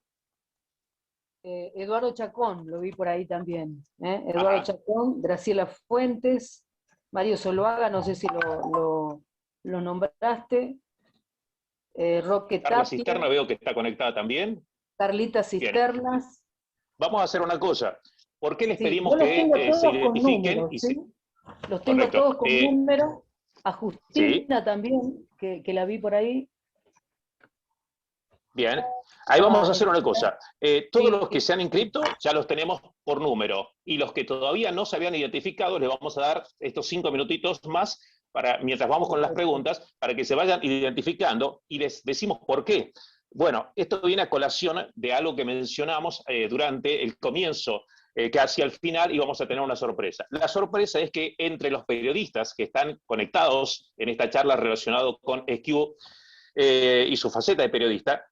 Eduardo Chacón, lo vi por ahí también. Eduardo Chacón, Graciela Fuentes, Mario Zuluaga, no sé si lo nombraste. Roque Carla Tapia. Cisterna veo que está conectada también. Carlita Cisternas. Bien. Vamos a hacer una cosa. ¿Por qué les Sí, pedimos yo los que tengo se todos con identifiquen? números, ¿sí? Los tengo Correcto. todos con números. A Sí, Justina también, que la vi por ahí. bien. Ahí vamos a hacer una Está, cosa. Todos los que sí, se han inscrito ya los tenemos por número. Y los que todavía no se habían identificado, les vamos a dar estos 5 minutitos más mientras vamos con las perfecto. preguntas, para que se vayan identificando y les decimos por qué. Bueno, esto viene a colación de algo que mencionamos durante el comienzo, que hacia el final íbamos a tener una sorpresa. La sorpresa es que entre los periodistas que están conectados en esta charla relacionada con SQ y su faceta de periodista,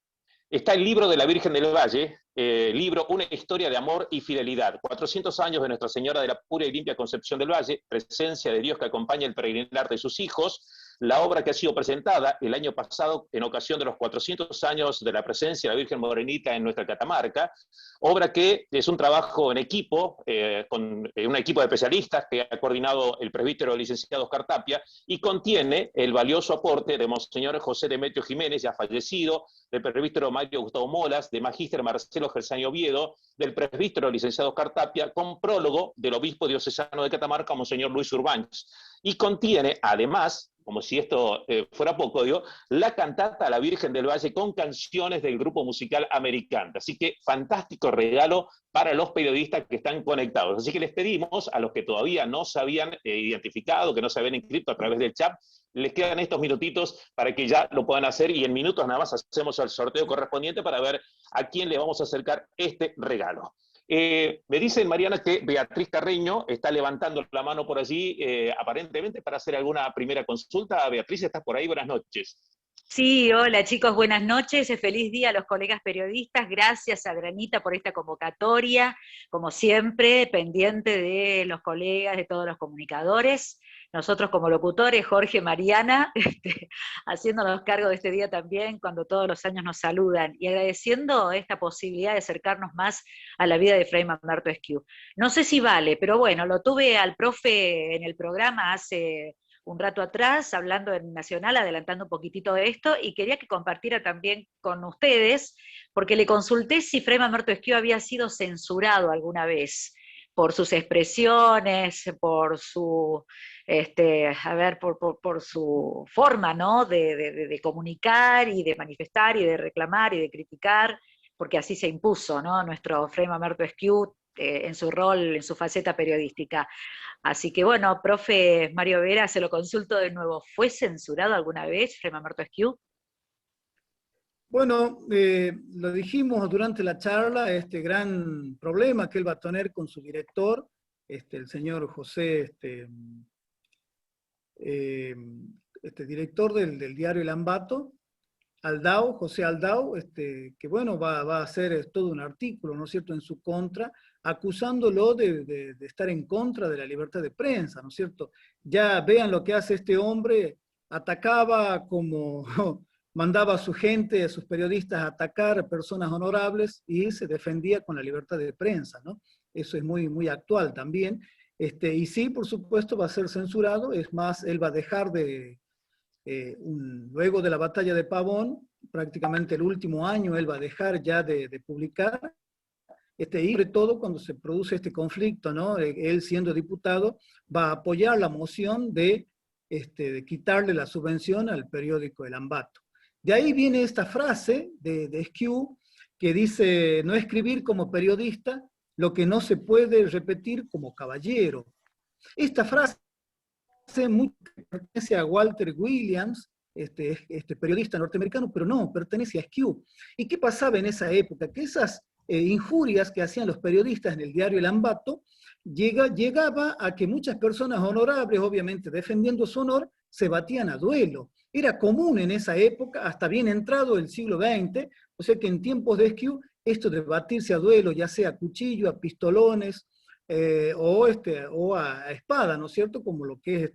está el libro de la Virgen del Valle, libro Una historia de amor y fidelidad, 400 años de Nuestra Señora de la Pura y Limpia Concepción del Valle, presencia de Dios que acompaña el peregrinar de sus hijos, la obra que ha sido presentada el año pasado en ocasión de los 400 años de la presencia de la Virgen Morenita en nuestra Catamarca, obra que es un trabajo en equipo, con un equipo de especialistas que ha coordinado el presbítero licenciado Oscar Tapia, y contiene el valioso aporte de Monseñor José Demetrio Jiménez, ya fallecido, del presbítero Mario Gustavo Molas, de Magíster Marcelo Gersani Oviedo, del presbítero licenciado Oscar Tapia, con prólogo del obispo diocesano de Catamarca, Monseñor Luis Urbáñez. Y contiene, además, como si esto fuera poco, digo, la cantata a la Virgen del Valle con canciones del grupo musical Americanta. Así que fantástico regalo para los periodistas que están conectados. Así que les pedimos a los que todavía no se habían identificado, que no se habían inscrito a través del chat, les quedan estos minutitos para que ya lo puedan hacer, y en minutos nada más hacemos el sorteo correspondiente para ver a quién le vamos a acercar este regalo. Me dicen, Mariana, que Beatriz Carreño está levantando la mano por allí, aparentemente para hacer alguna primera consulta. Beatriz, ¿estás por ahí? Buenas noches. Sí, hola chicos, buenas noches, feliz día a los colegas periodistas, gracias a Granita por esta convocatoria, como siempre, pendiente de los colegas, de todos los comunicadores, nosotros como locutores, Jorge, Mariana, haciéndonos cargo de este día también, cuando todos los años nos saludan, y agradeciendo esta posibilidad de acercarnos más a la vida de Fray Mamerto Esquiú. No sé si vale, pero bueno, lo tuve al profe en el programa hace un rato atrás, hablando en Nacional, adelantando un poquitito de esto, y quería que compartiera también con ustedes, porque le consulté si Fray Mamerto Esquiú había sido censurado alguna vez por sus expresiones, por su, por su forma, ¿no?, de comunicar y de manifestar y de reclamar y de criticar, porque así se impuso, ¿no?, nuestro Fray Mamerto Esquiú en su rol, en su faceta periodística. Así que bueno, profe Mario Vera, se lo consulto de nuevo. ¿Fue censurado alguna vez Fray Mamerto Esquiú? Bueno, lo dijimos durante la charla, este gran problema que él va a tener con su director, el señor José, director del diario El Ambato, Aldao, José Aldao, que bueno, va a hacer todo un artículo, ¿no es cierto?, en su contra, acusándolo de estar en contra de la libertad de prensa, ¿no es cierto? Ya vean lo que hace este hombre, atacaba como mandaba a su gente, a sus periodistas a atacar a personas honorables y se defendía con la libertad de prensa, ¿no? Eso es muy, muy actual también. Y sí, por supuesto, va a ser censurado, es más, él va a dejar luego de la batalla de Pavón, prácticamente el último año, él va a dejar ya de publicar, y sobre todo cuando se produce este conflicto, ¿no? Él siendo diputado, va a apoyar la moción de quitarle la subvención al periódico El Ambato. De ahí viene esta frase de Esquiú, que dice, no escribir como periodista lo que no se puede repetir como caballero. Esta frase pertenece a Walter Williams, periodista norteamericano, pero no, pertenece a Esquiú. ¿Y qué pasaba en esa época? Que esas injurias que hacían los periodistas en el diario El Ambato llegaba a que muchas personas honorables, obviamente defendiendo su honor, se batían a duelo. Era común en esa época, hasta bien entrado el siglo XX, o sea que en tiempos de Esquiú, esto de batirse a duelo, ya sea a cuchillo, a pistolones, o a espada, ¿no es cierto?, como lo que es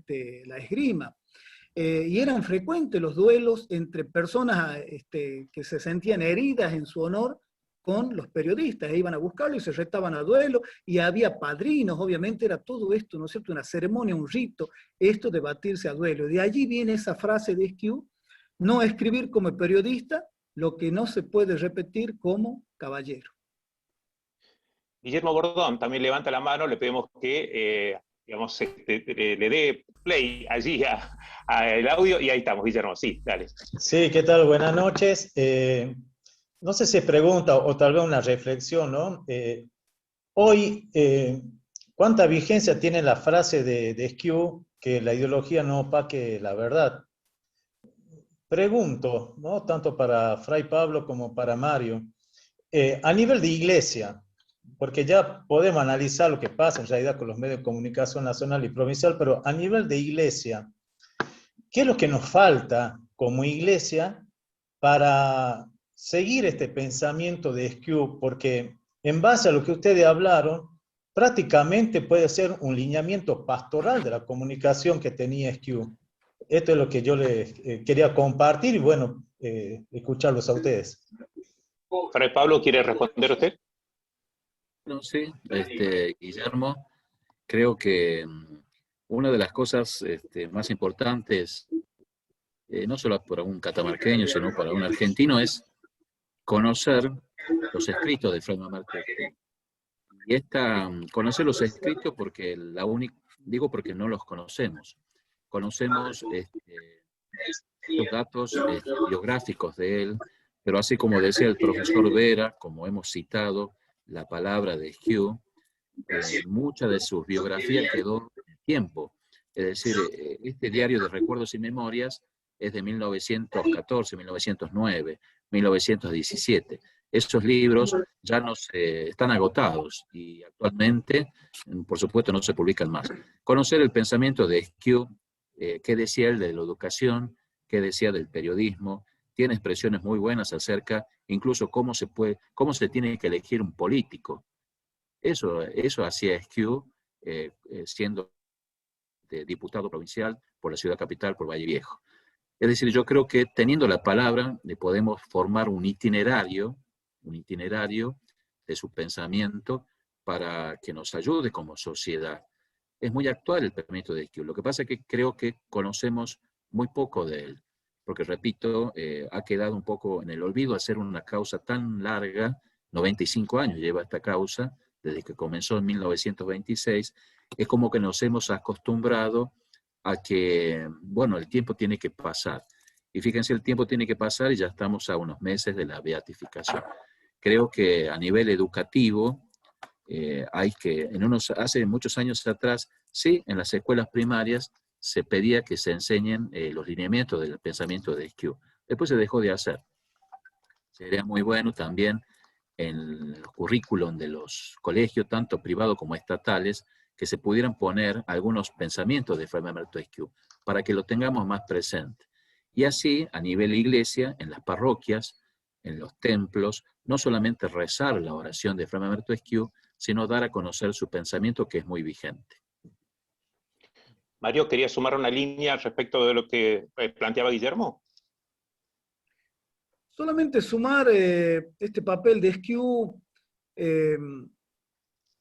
la esgrima. Y eran frecuentes los duelos entre personas que se sentían heridas en su honor con los periodistas, iban a buscarlo y se retaban a duelo, y había padrinos, obviamente era todo esto, ¿no es cierto?, una ceremonia, un rito, esto de batirse a duelo. De allí viene esa frase de Esquiú, no escribir como periodista lo que no se puede repetir como caballero. Guillermo Bordón también levanta la mano, le pedimos que digamos, le dé play allí al audio, y ahí estamos, Guillermo, sí, dale. Sí, ¿qué tal? Buenas noches. No sé si es pregunta o tal vez una reflexión, ¿no? Hoy, ¿cuánta vigencia tiene la frase de Esquiú que la ideología no opaque la verdad? Pregunto, ¿no? Tanto para Fray Pablo como para Mario, a nivel de iglesia, porque ya podemos analizar lo que pasa en realidad con los medios de comunicación nacional y provincial, pero a nivel de iglesia, ¿qué es lo que nos falta como iglesia para seguir este pensamiento de Esquiú? Porque en base a lo que ustedes hablaron, prácticamente puede ser un lineamiento pastoral de la comunicación que tenía Esquiú. Esto es lo que yo les quería compartir y bueno, escucharlos a ustedes. Fray Pablo, ¿quiere responder usted? No, sí, Guillermo, creo que una de las cosas más importantes, no solo para un catamarqueño, sino para un argentino, es conocer los escritos de Fray Mamerto Esquiú. Y conocer los escritos porque digo porque no los conocemos. Conocemos los datos biográficos de él, pero así como decía el profesor Vera, como hemos citado la palabra de Esquiú, mucha de su biografía quedó en el tiempo. Es decir, este diario de recuerdos y memorias es de 1914, 1909, 1917. Esos libros ya no están agotados y actualmente, por supuesto, no se publican más. Conocer el pensamiento de Esquiú, qué decía él de la educación, qué decía del periodismo, tiene expresiones muy buenas acerca, incluso cómo se tiene que elegir un político. Eso hacía Esquiú siendo diputado provincial por la ciudad capital, por Valle Viejo. Es decir, yo creo que teniendo la palabra podemos formar un itinerario de su pensamiento para que nos ayude como sociedad. Es muy actual el pensamiento de Esquiú. Lo que pasa es que creo que conocemos muy poco de él, porque repito, ha quedado un poco en el olvido hacer una causa tan larga, 95 años lleva esta causa, desde que comenzó en 1926, es como que nos hemos acostumbrado a que, bueno, el tiempo tiene que pasar. Y fíjense, el tiempo tiene que pasar y ya estamos a unos meses de la beatificación. Creo que a nivel educativo, hace muchos años atrás, sí, en las escuelas primarias se pedía que se enseñen los lineamientos del pensamiento de Esquiú. Después se dejó de hacer. Sería muy bueno también en los currículum de los colegios, tanto privados como estatales, que se pudieran poner algunos pensamientos de Fray Mamerto Esquiú, para que lo tengamos más presente. Y así, a nivel iglesia, en las parroquias, en los templos, no solamente rezar la oración de Fray Mamerto Esquiú, sino dar a conocer su pensamiento, que es muy vigente. Mario, ¿quería sumar una línea respecto de lo que planteaba Guillermo? Solamente sumar este papel de Esquiú,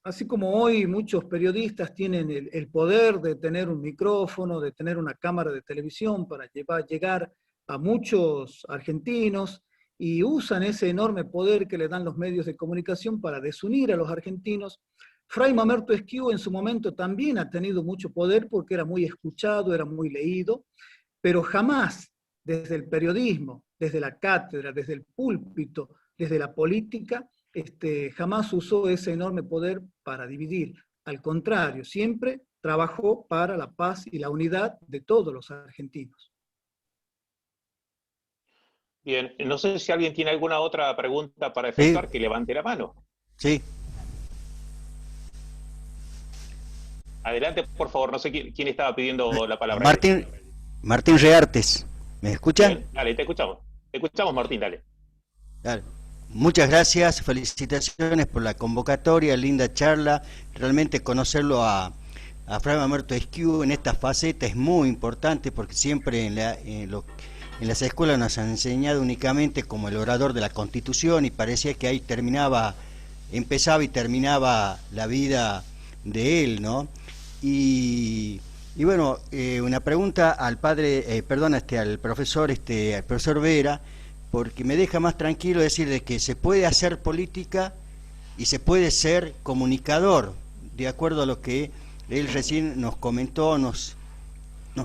así como hoy muchos periodistas tienen el poder de tener un micrófono, de tener una cámara de televisión para llegar a muchos argentinos, y usan ese enorme poder que le dan los medios de comunicación para desunir a los argentinos. Fray Mamerto Esquiú en su momento también ha tenido mucho poder porque era muy escuchado, era muy leído, pero jamás desde el periodismo, desde la cátedra, desde el púlpito, desde la política, jamás usó ese enorme poder para dividir. Al contrario, siempre trabajó para la paz y la unidad de todos los argentinos. Bien, no sé si alguien tiene alguna otra pregunta para efectuar, que levante la mano. Sí. Adelante, por favor, no sé quién estaba pidiendo la palabra. Martín Reartes, ¿me escuchan? Bien, dale, te escuchamos. Te escuchamos, Martín, dale. Dale. Muchas gracias, felicitaciones por la convocatoria, linda charla. Realmente conocerlo a Fray Mamerto Esquiú en esta faceta es muy importante, porque siempre en las escuelas nos han enseñado únicamente como el orador de la Constitución, y parecía que ahí empezaba y terminaba la vida de él, ¿no? Y bueno, una pregunta al al profesor Vera, porque me deja más tranquilo decir de que se puede hacer política y se puede ser comunicador, de acuerdo a lo que él recién nos comentó, nos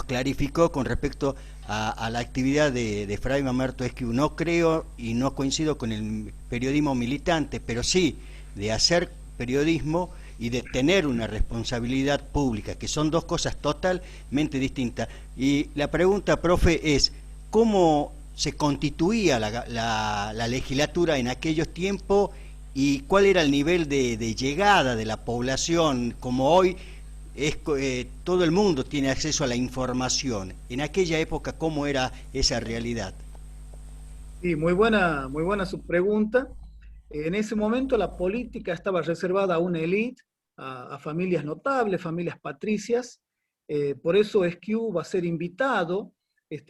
clarificó con respecto a la actividad de Fray Mamerto Esquiú. No creo y no coincido con el periodismo militante, pero sí de hacer periodismo y de tener una responsabilidad pública, que son dos cosas totalmente distintas. Y la pregunta, profe, es ¿cómo se constituía la legislatura en aquellos tiempos y cuál era el nivel de llegada de la población? Como hoy todo el mundo tiene acceso a la información. En aquella época, ¿cómo era esa realidad? Sí, muy buena su pregunta. En ese momento la política estaba reservada a una élite, a familias notables, familias patricias. Por eso Esquiú va a ser invitado,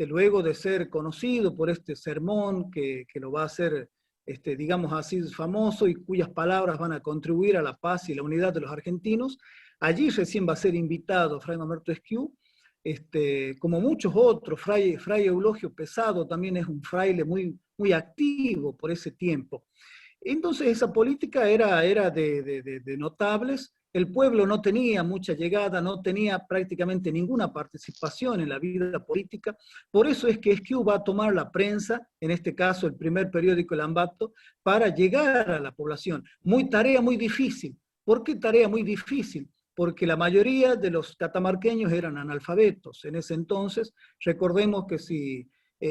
luego de ser conocido por este sermón que lo va a hacer, digamos así, famoso y cuyas palabras van a contribuir a la paz y la unidad de los argentinos. Allí recién va a ser invitado Fray Mamerto Esquiú, como muchos otros. Fray Eulogio Pesado también es un fraile muy activo por ese tiempo. Entonces esa política era de notables. El pueblo no tenía mucha llegada, no tenía prácticamente ninguna participación en la vida política. Por eso es que Esquiú va a tomar la prensa, en este caso el primer periódico El Ambato, para llegar a la población. Tarea muy difícil. ¿Por qué tarea muy difícil? Porque la mayoría de los catamarqueños eran analfabetos. En ese entonces, recordemos que si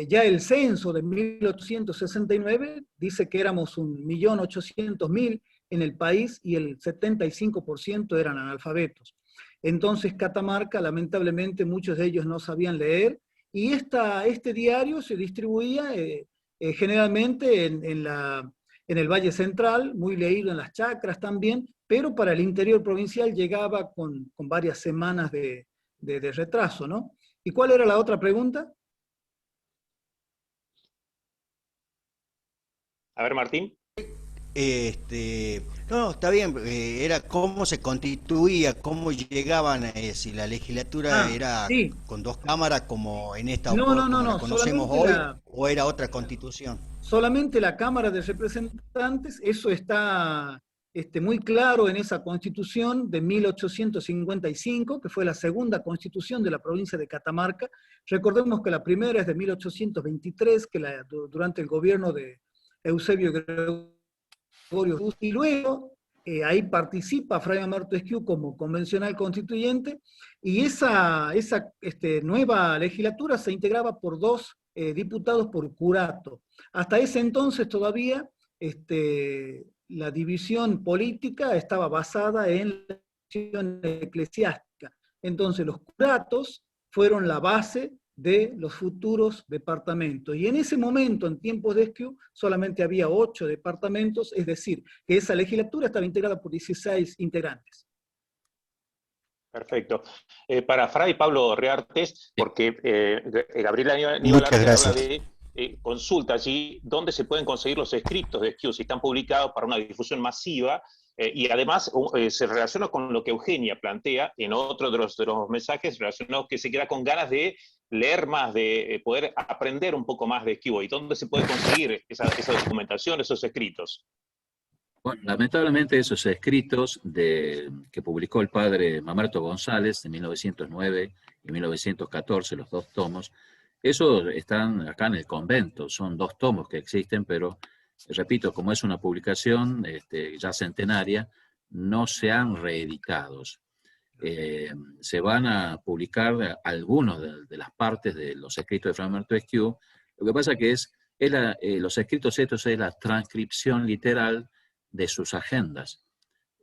ya el censo de 1869 dice que éramos 1.800.000 en el país y el 75% eran analfabetos. Entonces Catamarca, lamentablemente, muchos de ellos no sabían leer, y este diario se distribuía generalmente en el Valle Central, muy leído en las chacras también, pero para el interior provincial llegaba con varias semanas de retraso, ¿no? ¿Y cuál era la otra pregunta? A ver, Martín. No, está bien, era cómo se constituía, cómo llegaban, si la legislatura era sí, con dos cámaras como en esta no, como la conocemos hoy, o era otra constitución. Solamente la Cámara de Representantes, eso está muy claro en esa constitución de 1855, que fue la segunda constitución de la provincia de Catamarca. Recordemos que la primera es de 1823, que durante el gobierno de Eusebio Gregorio, y luego ahí participa Fray Mamerto Esquiú como convencional constituyente, y esa nueva legislatura se integraba por dos diputados por curato. Hasta ese entonces todavía la división política estaba basada en la división eclesiástica. Entonces los curatos fueron la base de los futuros departamentos. Y en ese momento, en tiempos de Esquiú, solamente había 8 departamentos, es decir, que esa legislatura estaba integrada por 16 integrantes. Perfecto. Para Fray Pablo Reartes, porque Gabriela Aníbal habla de consulta allí dónde se pueden conseguir los escritos de Esquiú, si están publicados para una difusión masiva, y además se relaciona con lo que Eugenia plantea en otro de los mensajes relacionados, que se queda con ganas de leer más, de poder aprender un poco más de Esquiú, y dónde se puede conseguir esa documentación, esos escritos. Bueno, lamentablemente esos escritos que publicó el padre Mamerto González en 1909 y 1914, los 2 tomos, esos están acá en el convento, son 2 tomos que existen, pero repito, como es una publicación ya centenaria, no se han reeditados. Se van a publicar algunos de las partes de los escritos de Fray Mamerto Esquiú. Lo que pasa que los escritos estos es la transcripción literal de sus agendas.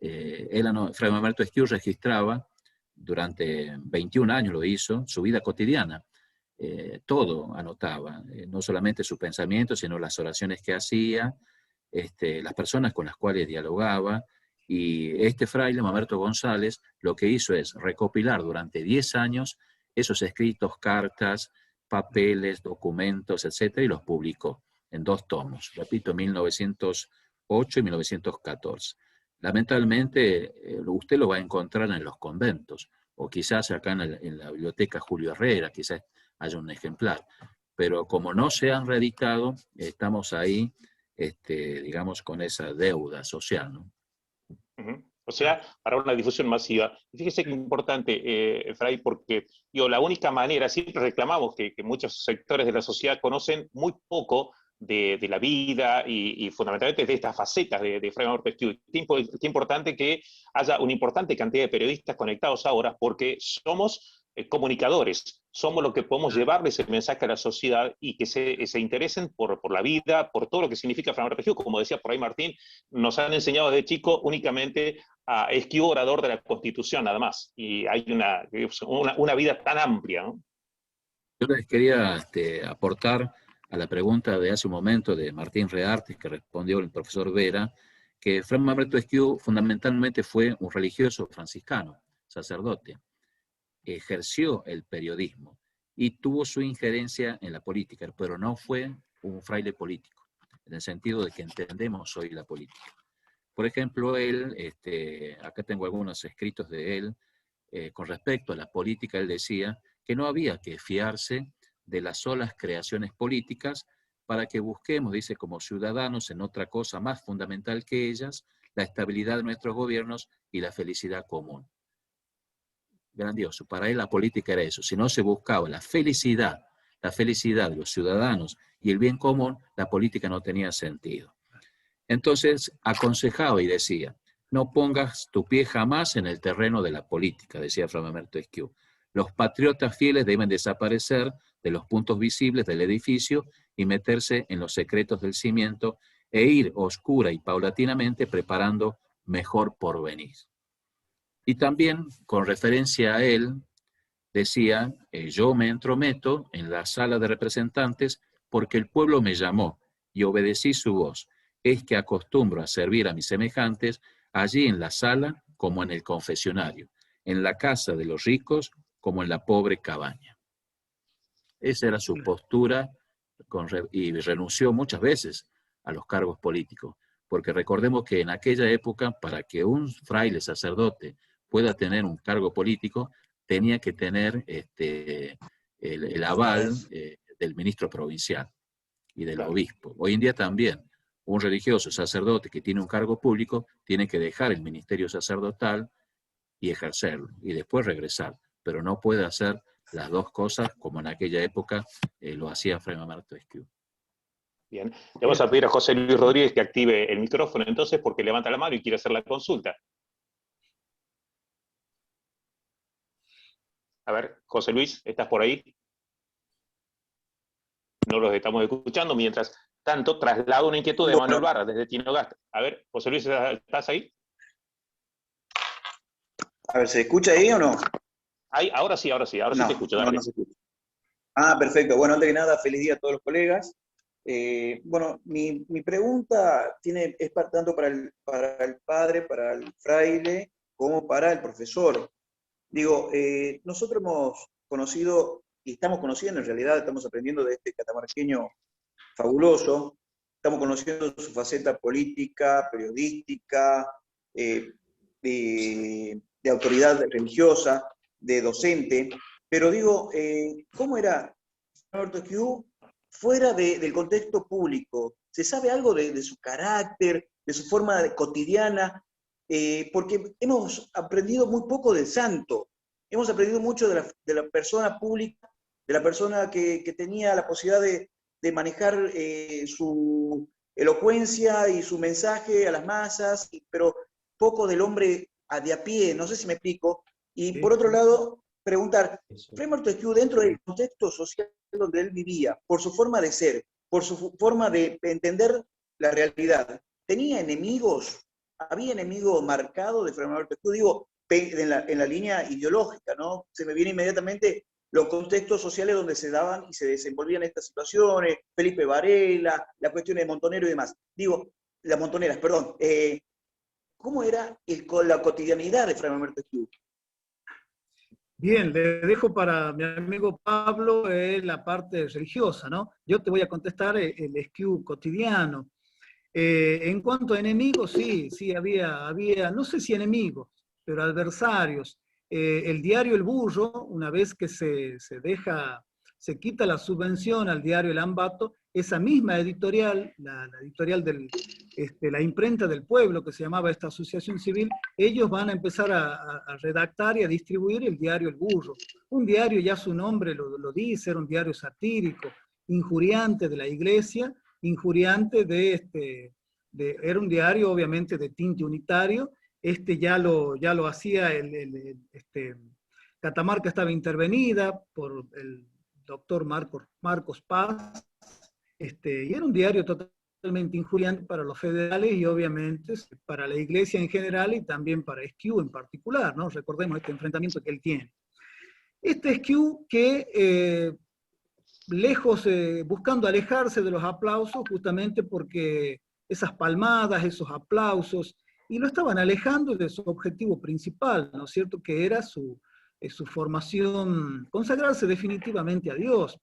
Fray Mamerto Esquiú registraba durante 21 años, lo hizo, su vida cotidiana. Todo anotaba, no solamente sus pensamientos, sino las oraciones que hacía, las personas con las cuales dialogaba. Y este fraile, Mamerto González, lo que hizo es recopilar durante 10 años esos escritos, cartas, papeles, documentos, etc., y los publicó en 2 tomos, repito, 1908 y 1914. Lamentablemente, usted lo va a encontrar en los conventos, o quizás acá en la biblioteca Julio Herrera, quizás haya un ejemplar, pero como no se han reeditado, estamos ahí, digamos, con esa deuda social, ¿no? O sea, para una difusión masiva. Y fíjese que es importante, Fray, porque la única manera, siempre reclamamos que muchos sectores de la sociedad conocen muy poco de la vida y fundamentalmente de estas facetas de Fray Mamerto Esquiú. Es importante que haya una importante cantidad de periodistas conectados ahora, porque somos comunicadores, somos los que podemos llevarles el mensaje a la sociedad y que se interesen por la vida, por todo lo que significa Fray Mamerto Esquiú. Como decía por ahí Martín, nos han enseñado desde chico únicamente a Esquiú, orador de la Constitución, nada más. Y hay una vida tan amplia, ¿no? Yo les quería aportar a la pregunta de hace un momento de Martín Reartes, que respondió el profesor Vera, que Fray Mamerto Esquiú fundamentalmente fue un religioso franciscano, sacerdote. Ejerció el periodismo y tuvo su injerencia en la política, pero no fue un fraile político, en el sentido de que entendemos hoy la política. Por ejemplo, él, acá tengo algunos escritos de él, con respecto a la política, él decía que no había que fiarse de las solas creaciones políticas para que busquemos, dice, como ciudadanos en otra cosa más fundamental que ellas, la estabilidad de nuestros gobiernos y la felicidad común. Grandioso. Para él la política era eso. Si no se buscaba la felicidad de los ciudadanos y el bien común, la política no tenía sentido. Entonces aconsejaba y decía, no pongas tu pie jamás en el terreno de la política, decía Fray Mamerto Esquiú. Los patriotas fieles deben desaparecer de los puntos visibles del edificio y meterse en los secretos del cimiento e ir oscura y paulatinamente preparando mejor porvenir. Y también, con referencia a él, decía, yo me entrometo en la sala de representantes porque el pueblo me llamó y obedecí su voz. Es que acostumbro a servir a mis semejantes allí en la sala como en el confesionario, en la casa de los ricos como en la pobre cabaña. Esa era su postura y renunció muchas veces a los cargos políticos, porque recordemos que en aquella época, para que un fraile sacerdote pueda tener un cargo político, tenía que tener el aval del ministro provincial y del obispo. Hoy en día también, un religioso sacerdote que tiene un cargo público tiene que dejar el ministerio sacerdotal y ejercerlo, y después regresar, pero no puede hacer las dos cosas como en aquella época lo hacía Fray Mamerto Esquiú. Bien, le vamos a pedir a José Luis Rodríguez que active el micrófono entonces, porque levanta la mano y quiere hacer la consulta. A ver, José Luis, ¿estás por ahí? No los estamos escuchando. Mientras tanto, traslado una inquietud de Manuel Barra desde Tinogasta. A ver, José Luis, ¿estás ahí? A ver, ¿se escucha ahí o no? Ahora sí te escucho. No se escucha. Ah, perfecto. Bueno, antes que nada, feliz día a todos los colegas. Bueno, mi pregunta es tanto para el padre, para el fraile, como para el profesor. Digo, nosotros hemos conocido, y estamos conociendo en realidad, estamos aprendiendo de este catamarqueño fabuloso, estamos conociendo su faceta política, periodística, de autoridad religiosa, de docente, pero digo, ¿cómo era Mamerto Esquiú fuera del contexto público? ¿Se sabe algo de su carácter, de su forma cotidiana? Porque hemos aprendido muy poco del santo, hemos aprendido mucho de la persona pública, de la persona que tenía la posibilidad de manejar su elocuencia y su mensaje a las masas, pero poco del hombre de a pie, no sé si me explico. Y por otro lado, preguntar, Fray Mamerto Esquiú, dentro del contexto social donde él vivía, por su forma de ser, por su forma de entender la realidad, ¿tenía enemigos? ¿Había enemigo marcado de Fray Mamerto Esquiú? Digo, en la línea ideológica, ¿no? Se me viene inmediatamente los contextos sociales donde se daban y se desenvolvían estas situaciones, Felipe Varela, la cuestión de Montonero y demás. Digo, las Montoneras, perdón. ¿Cómo era la cotidianidad de Fray Mamerto Esquiú? Bien, le dejo para mi amigo Pablo la parte religiosa, ¿no? Yo te voy a contestar el Esquiú cotidiano. En cuanto a enemigos, sí, había, no sé si enemigos, pero adversarios. El diario El Burro, una vez que se se quita la subvención al diario El Ambato, esa misma editorial, la editorial de la imprenta del pueblo, que se llamaba esta asociación civil, ellos van a empezar a redactar y a distribuir el diario El Burro. Un diario, ya su nombre lo dice, era un diario satírico, injuriante de la iglesia, injuriante era un diario obviamente de tinte unitario. Ya lo hacía Catamarca estaba intervenida por el doctor Marcos Paz, y era un diario totalmente injuriante para los federales y obviamente para la iglesia en general y también para Esquiú en particular, ¿no? Recordemos este enfrentamiento que él tiene. Esquiú que buscando alejarse de los aplausos justamente porque esas palmadas, esos aplausos, y lo estaban alejando de su objetivo principal, ¿no es cierto?, que era su formación, consagrarse definitivamente a Dios.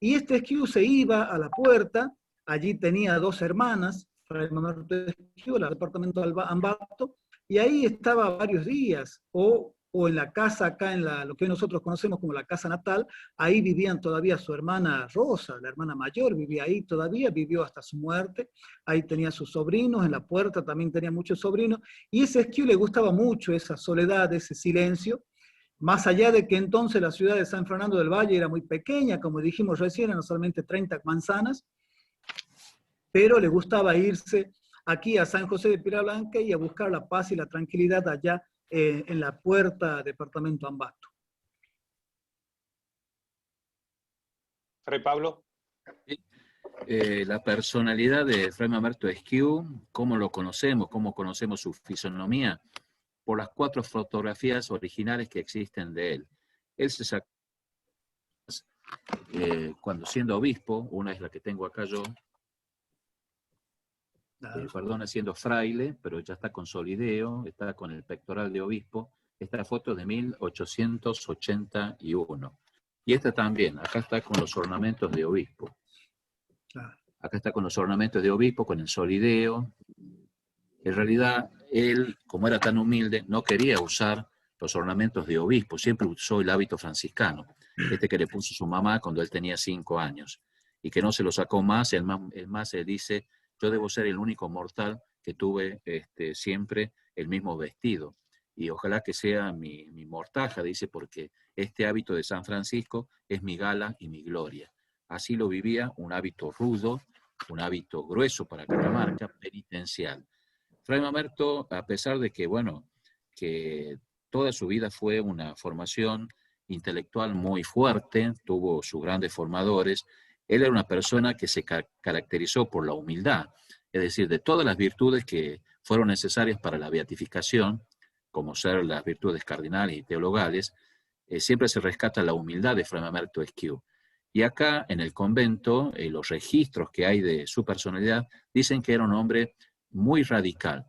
Y Esquiú se iba a la puerta, allí tenía 2 hermanas, Fray Mamerto Esquiú, el departamento de Ambato, y ahí estaba varios días, o en la casa acá, lo que nosotros conocemos como la casa natal, ahí vivían todavía su hermana Rosa, la hermana mayor, vivía ahí todavía, vivió hasta su muerte, ahí tenía sus sobrinos, en la puerta también tenía muchos sobrinos, y Esquiú le gustaba mucho esa soledad, ese silencio, más allá de que entonces la ciudad de San Fernando del Valle era muy pequeña, como dijimos recién, eran solamente 30 manzanas, pero le gustaba irse aquí a San José de Piedra y a buscar la paz y la tranquilidad allá en la puerta departamento Ambato. Fray Pablo. La personalidad de Fray Mamerto Esquiú, ¿cómo lo conocemos? ¿Cómo conocemos su fisonomía? Por las 4 fotografías originales que existen de él. Él se sacó cuando siendo obispo, una es la que tengo acá yo, perdón, siendo fraile, pero ya está con solideo, está con el pectoral de obispo. Esta foto de 1881. Y esta también, acá está con los ornamentos de obispo. Acá está con los ornamentos de obispo, con el solideo. En realidad, él, como era tan humilde, no quería usar los ornamentos de obispo, siempre usó el hábito franciscano, que le puso su mamá cuando él tenía 5 años, y que no se lo sacó más. El más dice, yo debo ser el único mortal que tuve siempre el mismo vestido, y ojalá que sea mi mortaja, dice, porque este hábito de San Francisco es mi gala y mi gloria. Así lo vivía, un hábito rudo, un hábito grueso para Catamarca, penitencial. Fray Mamerto, a pesar de que, que toda su vida fue una formación intelectual muy fuerte, tuvo sus grandes formadores, él era una persona que se caracterizó por la humildad, es decir, de todas las virtudes que fueron necesarias para la beatificación, como ser las virtudes cardinales y teologales, siempre se rescata la humildad de Fray Mamerto Esquiú. Y acá, en el convento, los registros que hay de su personalidad dicen que era un hombre muy radical,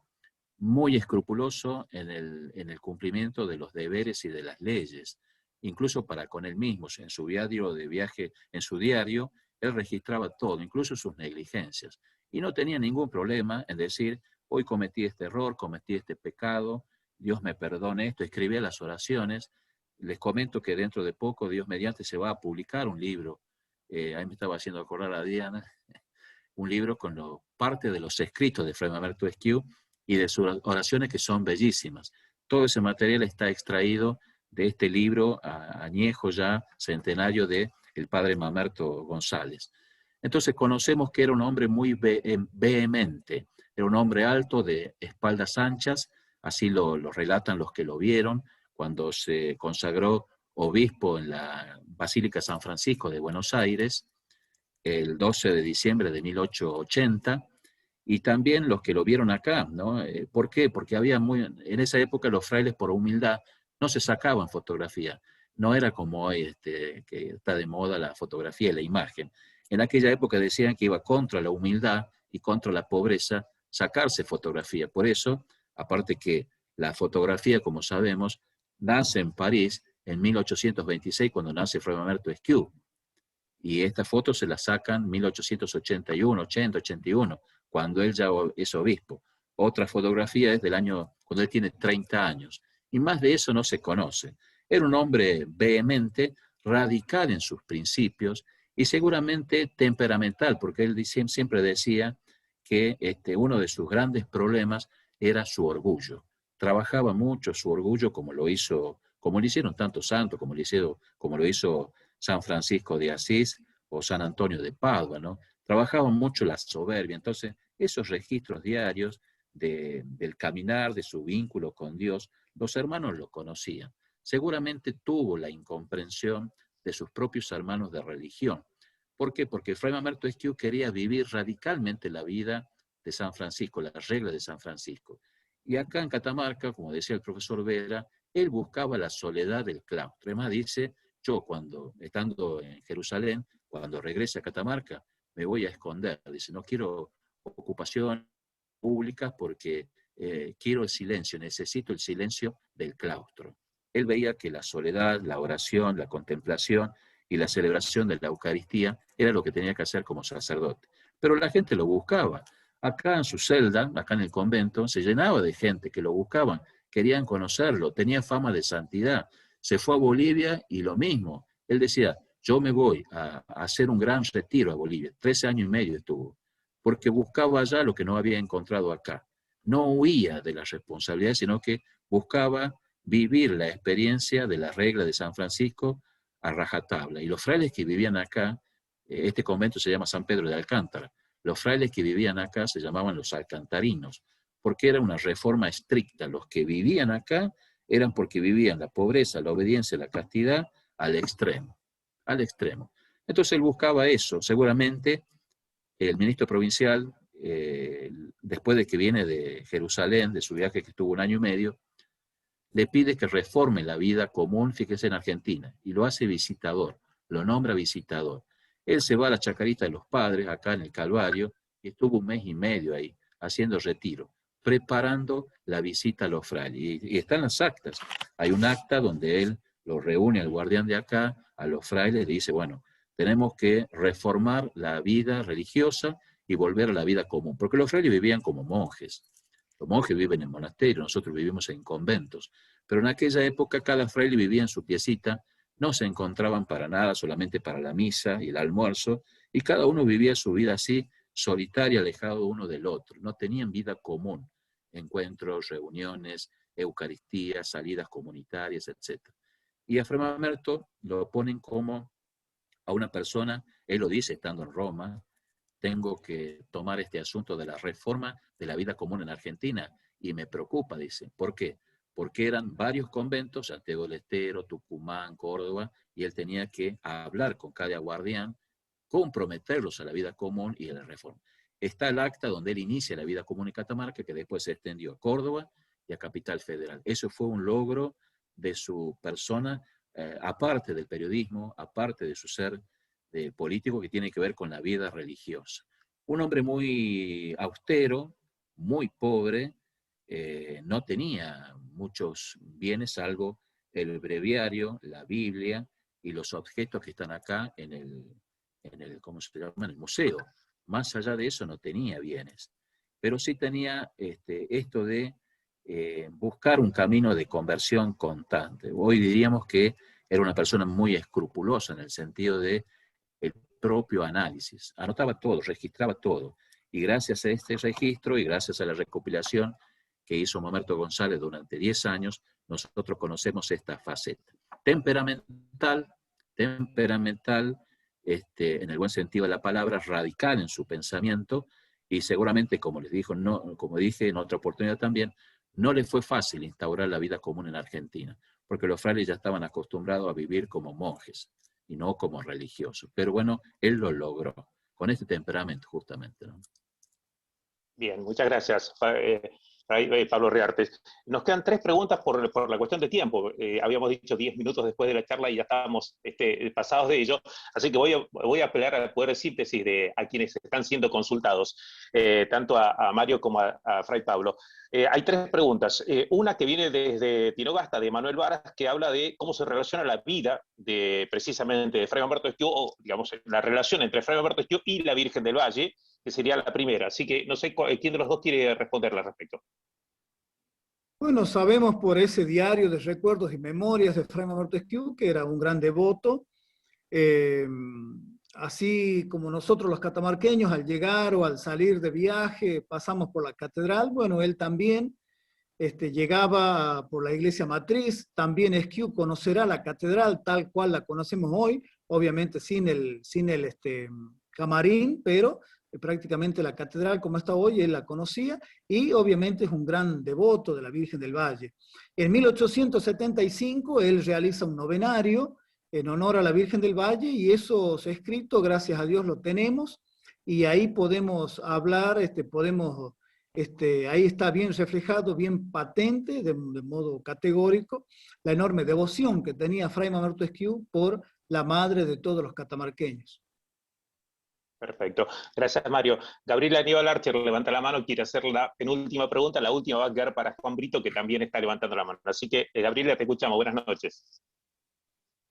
muy escrupuloso en el cumplimiento de los deberes y de las leyes, incluso para con él mismo. En su diario de viaje, en su diario, él registraba todo, incluso sus negligencias, y no tenía ningún problema en decir, hoy cometí este error, cometí este pecado, Dios me perdone esto. Escribía las oraciones. Les comento que dentro de poco, Dios mediante, se va a publicar un libro, ahí me estaba haciendo acordar a Diana, un libro con parte de los escritos de Fray Mamerto Esquiú y de sus oraciones, que son bellísimas. Todo ese material está extraído de este libro añejo ya, centenario, de el padre Mamerto González. Entonces conocemos que era un hombre muy vehemente, era un hombre alto, de espaldas anchas, así lo relatan los que lo vieron, cuando se consagró obispo en la Basílica San Francisco de Buenos Aires, el 12 de diciembre de 1880, y también los que lo vieron acá, ¿no? ¿Por qué? Porque en esa época los frailes, por humildad, no se sacaban fotografía. No era como hoy, que está de moda la fotografía y la imagen. En aquella época decían que iba contra la humildad y contra la pobreza sacarse fotografía. Por eso, aparte que la fotografía, como sabemos, nace en París en 1826, cuando nace Fray Mamerto Esquiú. Y esta foto se la sacan en 1881, 80, 81, cuando él ya es obispo. Otra fotografía es del año cuando él tiene 30 años. Y más de eso no se conoce. Era un hombre vehemente, radical en sus principios y seguramente temperamental, porque él siempre decía que uno de sus grandes problemas era su orgullo. Trabajaba mucho su orgullo como lo hicieron tantos santos, como lo hizo San Francisco de Asís o San Antonio de Padua, ¿no? Trabajaba mucho la soberbia. Entonces, esos registros diarios del caminar, de su vínculo con Dios, los hermanos lo conocían. Seguramente tuvo la incomprensión de sus propios hermanos de religión. ¿Por qué? Porque Fray Mamerto Esquiú quería vivir radicalmente la vida de San Francisco, las reglas de San Francisco. Y acá en Catamarca, como decía el profesor Vera, él buscaba la soledad del claustro. Además dice, yo estando en Jerusalén, cuando regrese a Catamarca, me voy a esconder. Dice, no quiero ocupación pública porque quiero el silencio, necesito el silencio del claustro. Él veía que la soledad, la oración, la contemplación y la celebración de la Eucaristía era lo que tenía que hacer como sacerdote. Pero la gente lo buscaba. Acá en su celda, acá en el convento, se llenaba de gente que lo buscaban, querían conocerlo, tenía fama de santidad. Se fue a Bolivia y lo mismo. Él decía, yo me voy a hacer un gran retiro a Bolivia. 13 años y medio estuvo, porque buscaba allá lo que no había encontrado acá. No huía de la responsabilidad, sino que buscaba vivir la experiencia de la regla de San Francisco a rajatabla. Y los frailes que vivían acá, este convento se llama San Pedro de Alcántara, los frailes que vivían acá se llamaban los alcantarinos, porque era una reforma estricta. Los que vivían acá eran porque vivían la pobreza, la obediencia, la castidad al extremo, al extremo. Entonces él buscaba eso. Seguramente el ministro provincial, después de que viene de Jerusalén, de su viaje que estuvo 1 año y medio, le pide que reforme la vida común, fíjese, en Argentina, y lo hace visitador, lo nombra visitador. Él se va a la Chacarita de los Padres, acá en el Calvario, y estuvo 1 mes y medio ahí, haciendo retiro, preparando la visita a los frailes. Y están las actas. Hay un acta donde él lo reúne al guardián de acá, a los frailes, y dice, bueno, tenemos que reformar la vida religiosa y volver a la vida común, porque los frailes vivían como monjes. Los monjes viven en monasterios, nosotros vivimos en conventos. Pero en aquella época cada fraile vivía en su piecita, no se encontraban para nada, solamente para la misa y el almuerzo, y cada uno vivía su vida así, solitaria, alejado uno del otro. No tenían vida común, encuentros, reuniones, eucaristías, salidas comunitarias, etc. Y a Fray Mamerto lo ponen como a una persona, él lo dice estando en Roma, tengo que tomar este asunto de la reforma de la vida común en Argentina y me preocupa, dice. ¿Por qué? Porque eran varios conventos, Santiago del Estero, Tucumán, Córdoba, y él tenía que hablar con cada guardián, comprometerlos a la vida común y a la reforma. Está el acta donde él inicia la vida común en Catamarca, que después se extendió a Córdoba y a Capital Federal. Eso fue un logro de su persona, aparte del periodismo, aparte de su ser político, que tiene que ver con la vida religiosa. Un hombre muy austero, muy pobre, no tenía muchos bienes, salvo el breviario, la Biblia y los objetos que están acá en el ¿cómo se llama? En el museo. Más allá de eso no tenía bienes, pero sí tenía esto de buscar un camino de conversión constante. Hoy diríamos que era una persona muy escrupulosa en el sentido de el propio análisis. Anotaba todo, registraba todo. Y gracias a este registro y gracias a la recopilación que hizo Mamerto González durante 10 años, nosotros conocemos esta faceta. Temperamental, en el buen sentido de la palabra, radical en su pensamiento, y seguramente, como dije en otra oportunidad también, no le fue fácil instaurar la vida común en Argentina, porque los frailes ya estaban acostumbrados a vivir como monjes y no como religiosos. Pero bueno, él lo logró, con este temperamento justamente, ¿no? Bien, muchas gracias, Pablo Reartes. Nos quedan 3 preguntas por la cuestión de tiempo. Habíamos dicho 10 minutos después de la charla y ya estábamos pasados de ello, así que voy a apelar al poder de síntesis a quienes están siendo consultados, tanto a Mario como a Fray Pablo. Hay 3 preguntas. Una que viene desde Tinogasta, de Manuel Varas, que habla de cómo se relaciona la vida precisamente de Fray Mamerto Esquiú, o digamos, la relación entre Fray Mamerto Esquiú y la Virgen del Valle, que sería la primera. Así que no sé quién de los dos quiere responderle al respecto. Bueno, sabemos por ese diario de recuerdos y memorias de Fray Mamerto Esquiú que era un gran devoto Así como nosotros los catamarqueños al llegar o al salir de viaje pasamos por la catedral, bueno, él también llegaba por la iglesia matriz. También Esquiú conocerá la catedral tal cual la conocemos hoy, obviamente sin el camarín, pero prácticamente la catedral como está hoy, él la conocía, y obviamente es un gran devoto de la Virgen del Valle. En 1875 él realiza un novenario en honor a la Virgen del Valle, y esos escritos, gracias a Dios, lo tenemos, y ahí podemos hablar, ahí está bien reflejado, bien patente, de modo categórico, la enorme devoción que tenía Fray Mamerto Esquiú por la madre de todos los catamarqueños. Perfecto. Gracias, Mario. Gabriela Aníbal Archer levanta la mano, quiere hacer la penúltima pregunta. La última va a quedar para Juan Brito, que también está levantando la mano. Así que, Gabriela, te escuchamos. Buenas noches.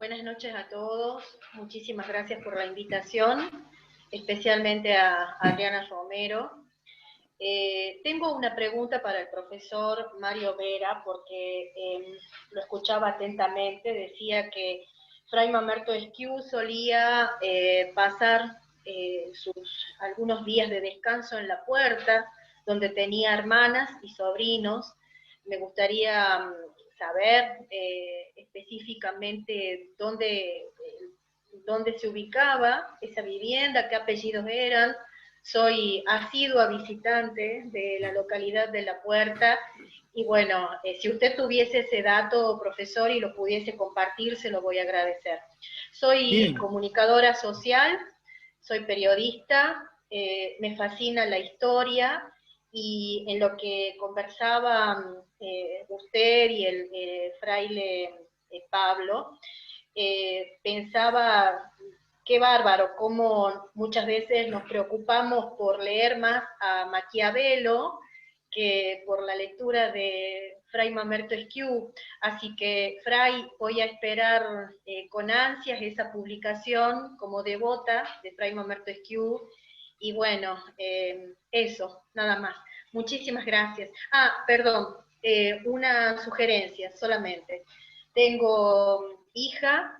Buenas noches a todos. Muchísimas gracias por la invitación, especialmente a Adriana Romero. Tengo una pregunta para el profesor Mario Vera, porque lo escuchaba atentamente. Decía que Fray Mamerto Esquiú solía pasar algunos días de descanso en la puerta, donde tenía hermanas y sobrinos. Me gustaría saber específicamente dónde se ubicaba esa vivienda, qué apellidos eran. Soy asidua visitante de la localidad de La Puerta, y bueno, si usted tuviese ese dato, profesor, y lo pudiese compartir, se lo voy a agradecer. Soy comunicadora social, soy periodista, me fascina la historia, y en lo que conversaban usted y el fraile Pablo, pensaba, qué bárbaro, cómo muchas veces nos preocupamos por leer más a Maquiavelo que por la lectura de Fray Mamerto Esquiú. Así que, Fray, voy a esperar con ansias esa publicación como devota de Fray Mamerto Esquiú. Y bueno, eso, nada más. Muchísimas gracias. Perdón, una sugerencia solamente. Tengo hija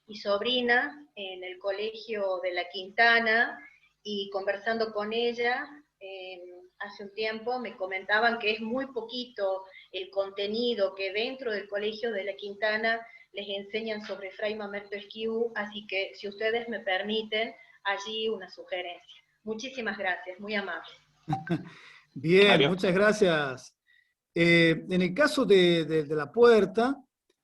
y sobrina en el colegio de La Quintana, y conversando con ella hace un tiempo me comentaban que es muy poquito el contenido que dentro del colegio de La Quintana les enseñan sobre Fray Mamerto Esquiú, así que si ustedes me permiten, allí una sugerencia. Muchísimas gracias, muy amable. Bien, Mario. Muchas gracias. En el caso de La Puerta,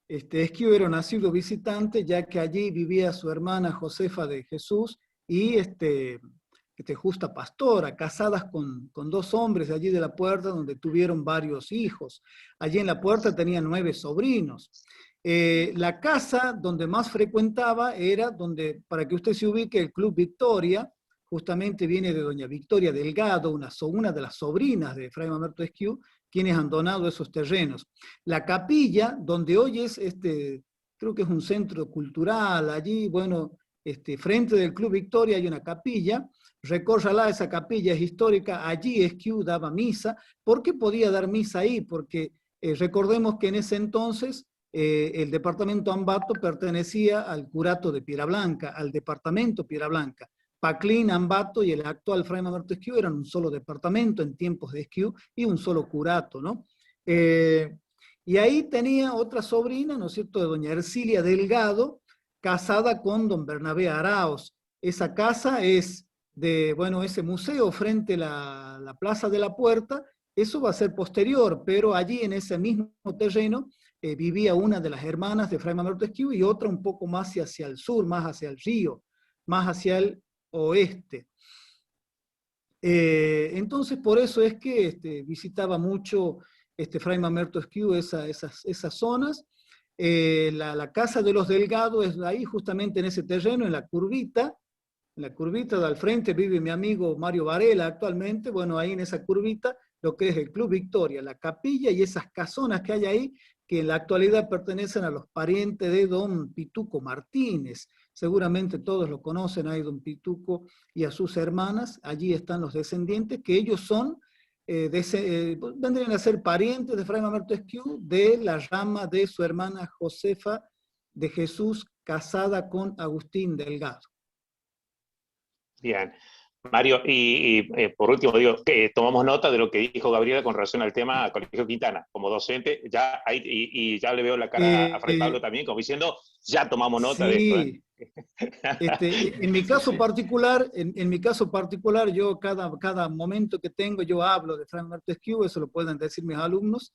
Esquiú era un asiduo visitante, ya que allí vivía su hermana Josefa de Jesús y Justa Pastora, casadas con dos hombres de allí de La Puerta, donde tuvieron varios hijos. Allí en La Puerta tenía 9 sobrinos. La casa donde más frecuentaba era donde, para que usted se ubique, el Club Victoria, justamente viene de doña Victoria Delgado, una de las sobrinas de Fray Mamerto Esquiú, quienes han donado esos terrenos. La capilla, donde hoy es, creo que es un centro cultural, allí, bueno, frente del Club Victoria hay una capilla, recórrala, esa capilla es histórica, allí Esquiú daba misa. ¿Por qué podía dar misa ahí? Porque recordemos que en ese entonces el departamento Ambato pertenecía al curato de Piedra Blanca, al departamento Piedra Blanca. Paclín, Ambato y el actual Fray Mamerto Esquiú eran un solo departamento en tiempos de Esquiú y un solo curato, ¿no? Y ahí tenía otra sobrina, ¿no es cierto?, de doña Ercilia Delgado, casada con don Bernabé Araoz. Esa casa es de, bueno, ese museo frente a la Plaza de la Puerta, eso va a ser posterior, pero allí en ese mismo terreno vivía una de las hermanas de Fray Mamerto Esquiú y otra un poco más hacia el sur, más hacia el río, más hacia el oeste. Entonces, por eso es que visitaba mucho Fray Mamerto Esquiú esas zonas. La casa de los Delgado es ahí, justamente en ese terreno, en la curvita de al frente vive mi amigo Mario Varela actualmente. Bueno, ahí en esa curvita, lo que es el Club Victoria, la capilla y esas casonas que hay ahí, que en la actualidad pertenecen a los parientes de don Pituco Martínez. Seguramente todos lo conocen, ahí don Pituco y a sus hermanas. Allí están los descendientes, que ellos son, vendrían a ser parientes de Fray Mamerto Esquiú, de la rama de su hermana Josefa de Jesús, casada con Agustín Delgado. Bien. Mario, por último digo que tomamos nota de lo que dijo Gabriela con relación al tema Colegio Quintana. Como docente, ya hay, y ya le veo la cara a Fray Pablo también, como diciendo, ya tomamos nota de esto. En mi caso particular, en mi caso particular, yo cada momento que tengo, yo hablo de Fray Mamerto Esquiu, eso lo pueden decir mis alumnos,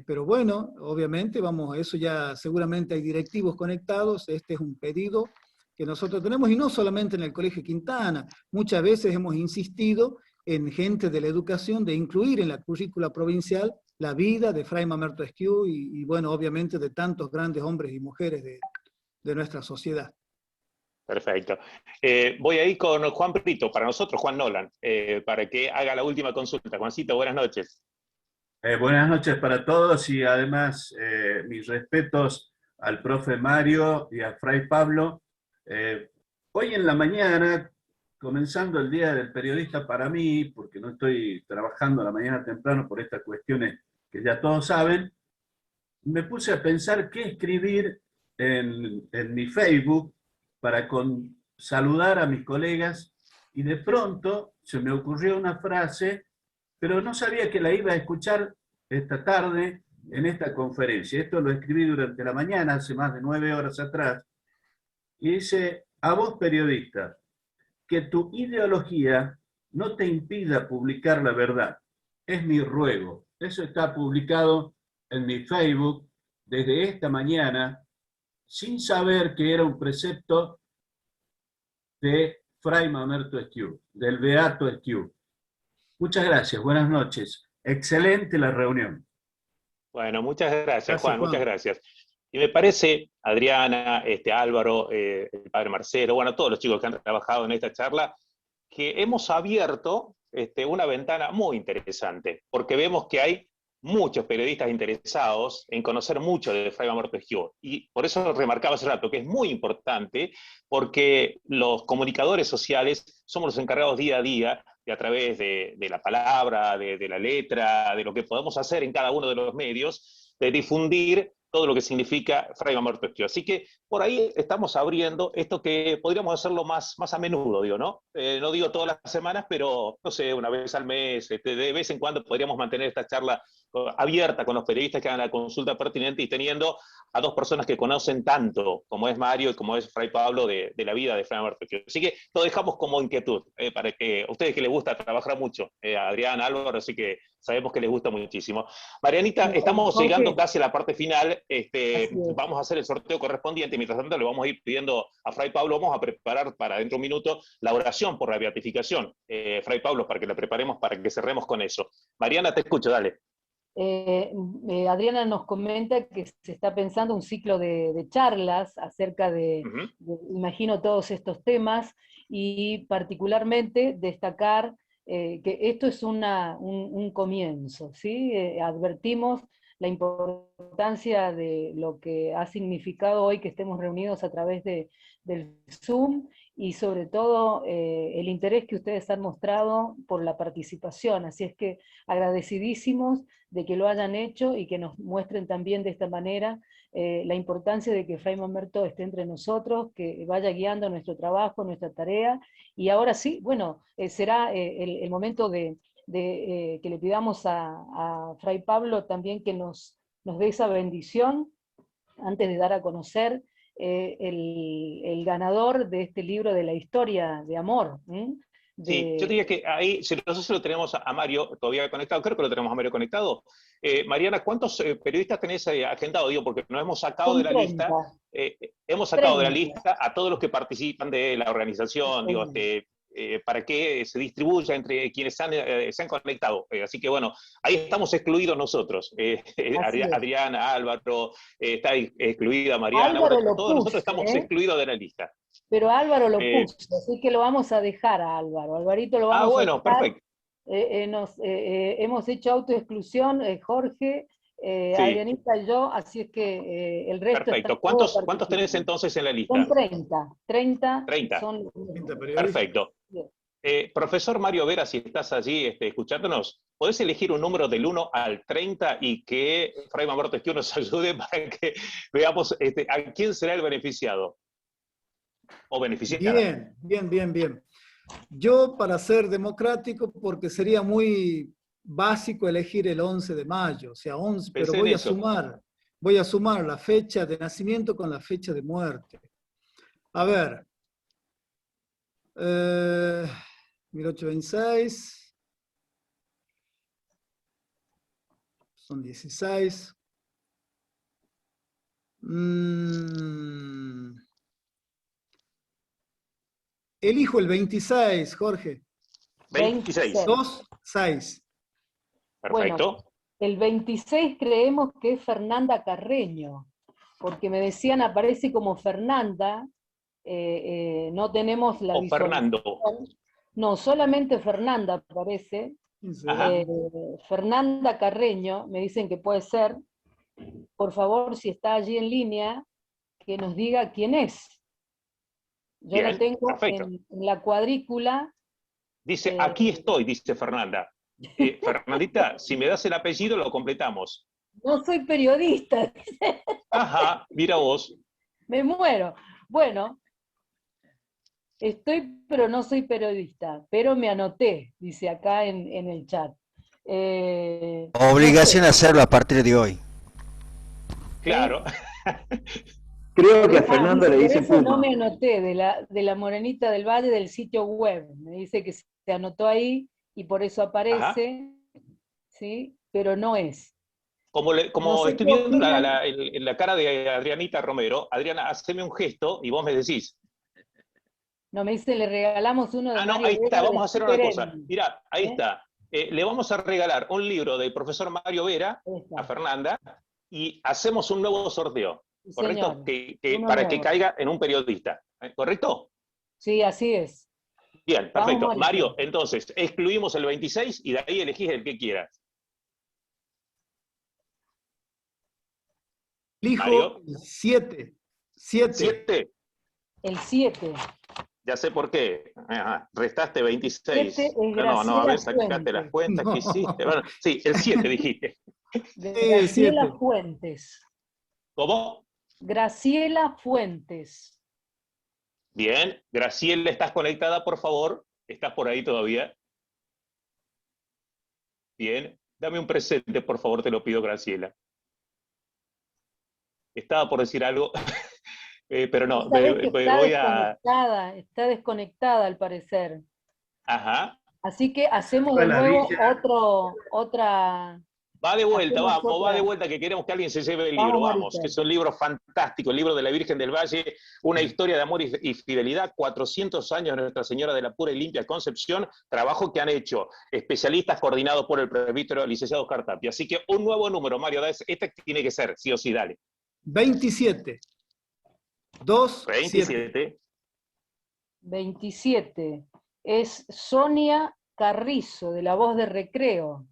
pero bueno, obviamente, vamos, eso ya seguramente hay directivos conectados, este es un pedido que nosotros tenemos, y no solamente en el Colegio Quintana, muchas veces hemos insistido en gente de la educación de incluir en la currícula provincial la vida de Fray Mamerto Esquiu y bueno, obviamente de tantos grandes hombres y mujeres de nuestra sociedad. Perfecto. Voy a ir con Juan Brito, para nosotros, Juan Nolan, para que haga la última consulta. Juancito, buenas noches. Buenas noches para todos y además mis respetos al profe Mario y a Fray Pablo. Hoy en la mañana, comenzando el Día del Periodista para mí, porque no estoy trabajando a la mañana temprano por estas cuestiones que ya todos saben, me puse a pensar qué escribir en mi Facebook para saludar a mis colegas y de pronto se me ocurrió una frase, pero no sabía que la iba a escuchar esta tarde en esta conferencia. Esto lo escribí durante la mañana, hace más de 9 horas atrás, y dice: a vos periodista, que tu ideología no te impida publicar la verdad. Es mi ruego. Eso está publicado en mi Facebook desde esta mañana, sin saber que era un precepto de Fray Mamerto Esquiu, del Beato Esquiu. Muchas gracias, buenas noches. Excelente la reunión. Bueno, muchas gracias, Juan, muchas gracias. Y me parece, Adriana, Álvaro, el padre Marcelo, bueno, todos los chicos que han trabajado en esta charla, que hemos abierto una ventana muy interesante, porque vemos que hay muchos periodistas interesados en conocer mucho de Fray Mamerto Esquiu. Y por eso remarcaba hace rato que es muy importante, porque los comunicadores sociales somos los encargados día a día, a través de la palabra, de la letra, de lo que podemos hacer en cada uno de los medios, de difundir todo lo que significa Fray Mamerto Esquiu. Así que por ahí estamos abriendo esto que podríamos hacerlo más a menudo, digo, ¿no? No digo todas las semanas, pero, no sé, una vez al mes, de vez en cuando podríamos mantener esta charla abierta con los periodistas que hagan la consulta pertinente y teniendo a dos personas que conocen tanto, como es Mario y como es Fray Pablo, de la vida de Fray Mamerto Esquiu. Así que lo dejamos como inquietud, para que a ustedes que les gusta trabajar mucho, Adrián, Álvaro, así que sabemos que les gusta muchísimo. Marianita, estamos llegando casi a la parte final, vamos a hacer el sorteo correspondiente, mientras tanto le vamos a ir pidiendo a Fray Pablo, vamos a preparar para dentro de un minuto la oración por la beatificación, Fray Pablo, para que la preparemos, para que cerremos con eso. Mariana, te escucho, dale. Adriana nos comenta que se está pensando un ciclo de charlas acerca de, imagino, todos estos temas, y particularmente destacar que esto es un comienzo, ¿sí? Advertimos la importancia de lo que ha significado hoy que estemos reunidos a través del Zoom, y sobre todo el interés que ustedes han mostrado por la participación, así es que agradecidísimos de que lo hayan hecho y que nos muestren también de esta manera la importancia de que Fray Mamerto esté entre nosotros, que vaya guiando nuestro trabajo, nuestra tarea, y ahora sí, bueno, será el momento de que le pidamos a Fray Pablo también que nos dé esa bendición antes de dar a conocer el ganador de este libro de la historia de amor. Sí, yo diría que ahí, no sé si lo tenemos a Mario todavía conectado, creo que lo tenemos a Mario conectado. Mariana, ¿cuántos periodistas tenés agendados? Digo, porque nos hemos sacado de la lista, hemos sacado de la lista a todos los que participan de la organización, digo, para que se distribuya entre quienes se han conectado. Así que bueno, ahí estamos excluidos nosotros. Adriana, Álvaro, está excluida Mariana, bueno, todos nosotros estamos excluidos de la lista. Pero Álvaro lo puso, así que lo vamos a dejar a Álvaro. Alvarito lo vamos a dejar. Perfecto. Hemos hecho autoexclusión, Jorge, Adrianita y yo, así es que el resto... Perfecto. ¿Cuántos tenés entonces en la lista? Son 30. 30. Son... 30 Perfecto. Profesor Mario Vera, si estás allí escuchándonos, ¿podés elegir un número del 1 al 30 y que Fray Mamerto Esquiú nos ayude para que veamos a quién será el beneficiado? O beneficiada. Bien. Yo, para ser democrático, porque sería muy básico elegir el 11 de mayo, o sea, 11, pero voy a sumar la fecha de nacimiento con la fecha de muerte. A ver, 1826, son 16. Elijo el 26, Jorge. 26. 2, 6. Perfecto. Bueno, el 26 creemos que es Fernanda Carreño, porque me decían aparece como Fernanda, no tenemos la o Fernando. No, solamente Fernanda aparece. Fernanda Carreño, me dicen que puede ser. Por favor, si está allí en línea, que nos diga quién es. Yo Bien, lo tengo en la cuadrícula. Dice, aquí estoy, dice Fernanda. Fernandita, si me das el apellido, lo completamos. No soy periodista. Ajá, mira vos. Me muero. Bueno, estoy, pero no soy periodista, pero me anoté, dice acá en el chat. Obligación a hacerlo a partir de hoy. Claro. Creo que a Fernando le dicen Puma. No Puma. me anoté de la Morenita del Valle del sitio web. Me dice que se anotó ahí y por eso aparece, ¿sí? Pero no es. Como No sé estoy qué viendo opinan. la cara de Adrianita Romero, Adriana, haceme un gesto y vos me decís. No, me dice, le regalamos uno de No, Mario ahí está, Vera vamos a hacer una cosa. Perenne. Mirá, ahí está. Le vamos a regalar un libro del profesor Mario Vera a Fernanda y hacemos un nuevo sorteo. Sí, ¿Correcto? señor. Para que caiga en un periodista. ¿Correcto? Sí, así es. Bien, perfecto. Vamos, Mario, entonces, excluimos el 26 y de ahí elegís el que quieras. Elijo el 7. 7. El 7. Ya sé por qué. Ajá, restaste 26. Es No, a ver, Graciela sacaste las Fuentes. cuentas, ¿qué hiciste? Bueno, sí, el 7 dijiste. Graciela Fuentes. ¿Cómo? Graciela Fuentes. Bien. Graciela, ¿estás conectada, por favor? ¿Estás por ahí todavía? Bien. Dame un presente, por favor, te lo pido, Graciela. Estaba por decir algo, pero no, voy a... Está desconectada al parecer. Ajá. Así que hacemos de nuevo otra... Va de vuelta, hacemos vamos, otra. va de vuelta, que queremos que alguien se lleve el libro, vamos, que es un libro fantástico, el libro de la Virgen del Valle, una historia de amor y fidelidad, 400 años de Nuestra Señora de la Pura y Limpia Concepción, trabajo que han hecho especialistas coordinados por el presbítero licenciado Oscar Tapia. Así que un nuevo número, Mario, este tiene que ser, sí o sí, dale. 27. 2, 27. 27. Es Sonia Carrizo, de La Voz de Recreo.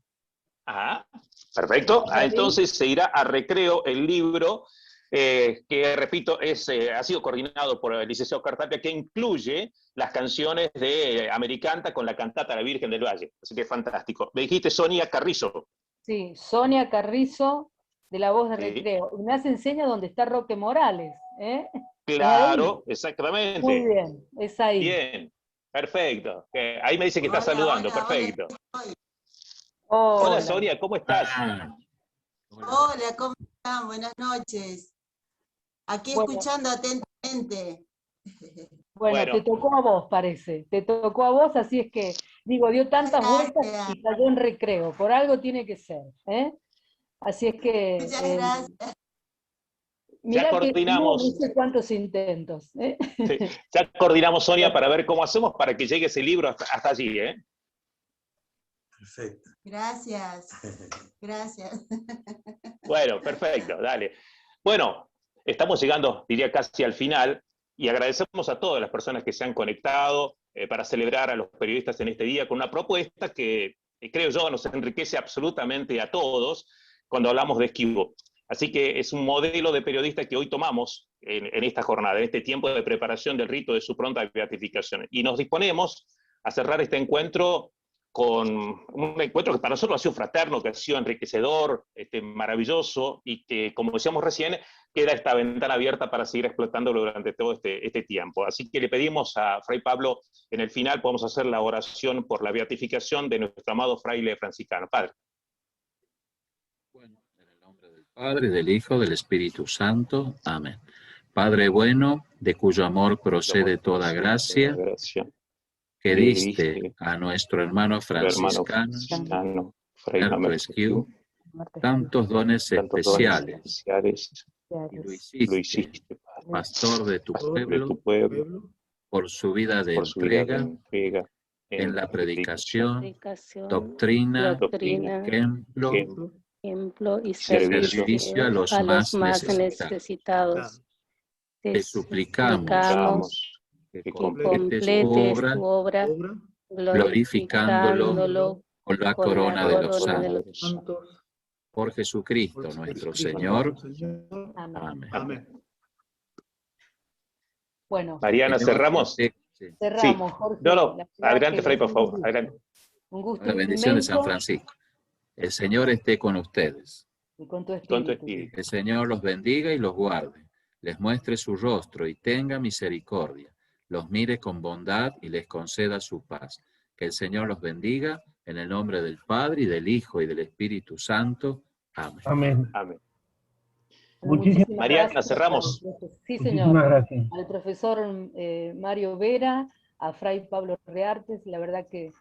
Ajá, perfecto. Entonces se irá a Recreo el libro, que repito, ha sido coordinado por el licenciado Oscar Tapia, que incluye las canciones de Americanta con la cantata La Virgen del Valle. Así que fantástico. Me dijiste Sonia Carrizo. Sí, Sonia Carrizo, de La Voz de Recreo. Y me hace enseña dónde está Roque Morales. Claro, exactamente. Muy bien, es ahí. Bien, perfecto. Ahí me dice que está saludando, perfecto. Hola Sonia, ¿cómo estás? Hola, ¿cómo están? Buenas noches. Aquí escuchando atentamente. Bueno, te tocó a vos, parece. Te tocó a vos, así es que, digo, dio tantas vueltas y cayó en Recreo. Por algo tiene que ser. Así es que... Muchas gracias. Mirá ya coordinamos. Que no sé cuántos intentos. Sí, ya coordinamos, Sonia, para ver cómo hacemos para que llegue ese libro hasta allí. Perfecto. Gracias. Gracias. Bueno, perfecto, dale. Bueno, estamos llegando, diría, casi al final, y agradecemos a todas las personas que se han conectado para celebrar a los periodistas en este día con una propuesta que, creo yo, nos enriquece absolutamente a todos cuando hablamos de Esquivo. Así que es un modelo de periodista que hoy tomamos en esta jornada, en este tiempo de preparación del rito de su pronta beatificación. Y nos disponemos a cerrar este encuentro con un encuentro que para nosotros ha sido fraterno, que ha sido enriquecedor, maravilloso, y que, como decíamos recién, queda esta ventana abierta para seguir explotándolo durante todo este tiempo. Así que le pedimos a Fray Pablo, en el final podemos hacer la oración por la beatificación de nuestro amado fraile franciscano. Padre. Bueno, en el nombre del Padre, del Hijo, del Espíritu Santo. Amén. Padre bueno, de cuyo amor procede toda gracia, que diste a nuestro hermano franciscano, Fray Mamerto Esquiu, tantos dones especiales, y lo hiciste pastor de tu pueblo, por su vida de entrega, en la predicación, doctrina, ejemplo y servicio a los más necesitados. Te suplicamos que completes tu obra, glorificándolo con la corona de los santos. Por Jesucristo nuestro Señor. Amén. Bueno, Mariana, ¿cerramos? Cerramos, Jorge. No, adelante, Fray, por favor. Adelante. Un gusto. La bendición de San Francisco. El Señor esté con ustedes. Y con tu espíritu. El Señor los bendiga y los guarde. Les muestre su rostro y tenga misericordia. Los mire con bondad y les conceda su paz. Que el Señor los bendiga en el nombre del Padre, y del Hijo, y del Espíritu Santo. Amén. Amén. Amén. Muchísimas Mariana, gracias. cerramos. Sí, señor. Muchísimas gracias. Al profesor Mario Vera, a Fray Pablo Reartes, la verdad que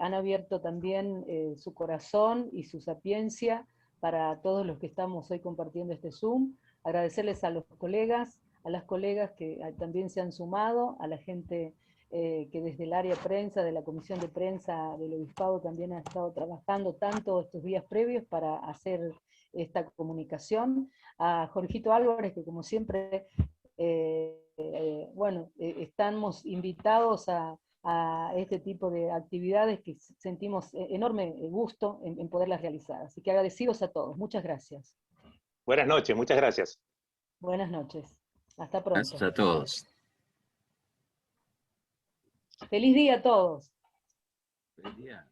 han abierto también su corazón y su sapiencia para todos los que estamos hoy compartiendo este Zoom. Agradecerles a los colegas, a las colegas que también se han sumado, a la gente que desde el área prensa, de la Comisión de Prensa del Obispado también ha estado trabajando tanto estos días previos para hacer esta comunicación, a Jorgito Álvarez, que como siempre, estamos invitados a este tipo de actividades que sentimos enorme gusto en poderlas realizar. Así que agradecidos a todos. Muchas gracias. Buenas noches, muchas gracias. Buenas noches. Hasta pronto. Gracias a todos. Feliz día a todos. Feliz día.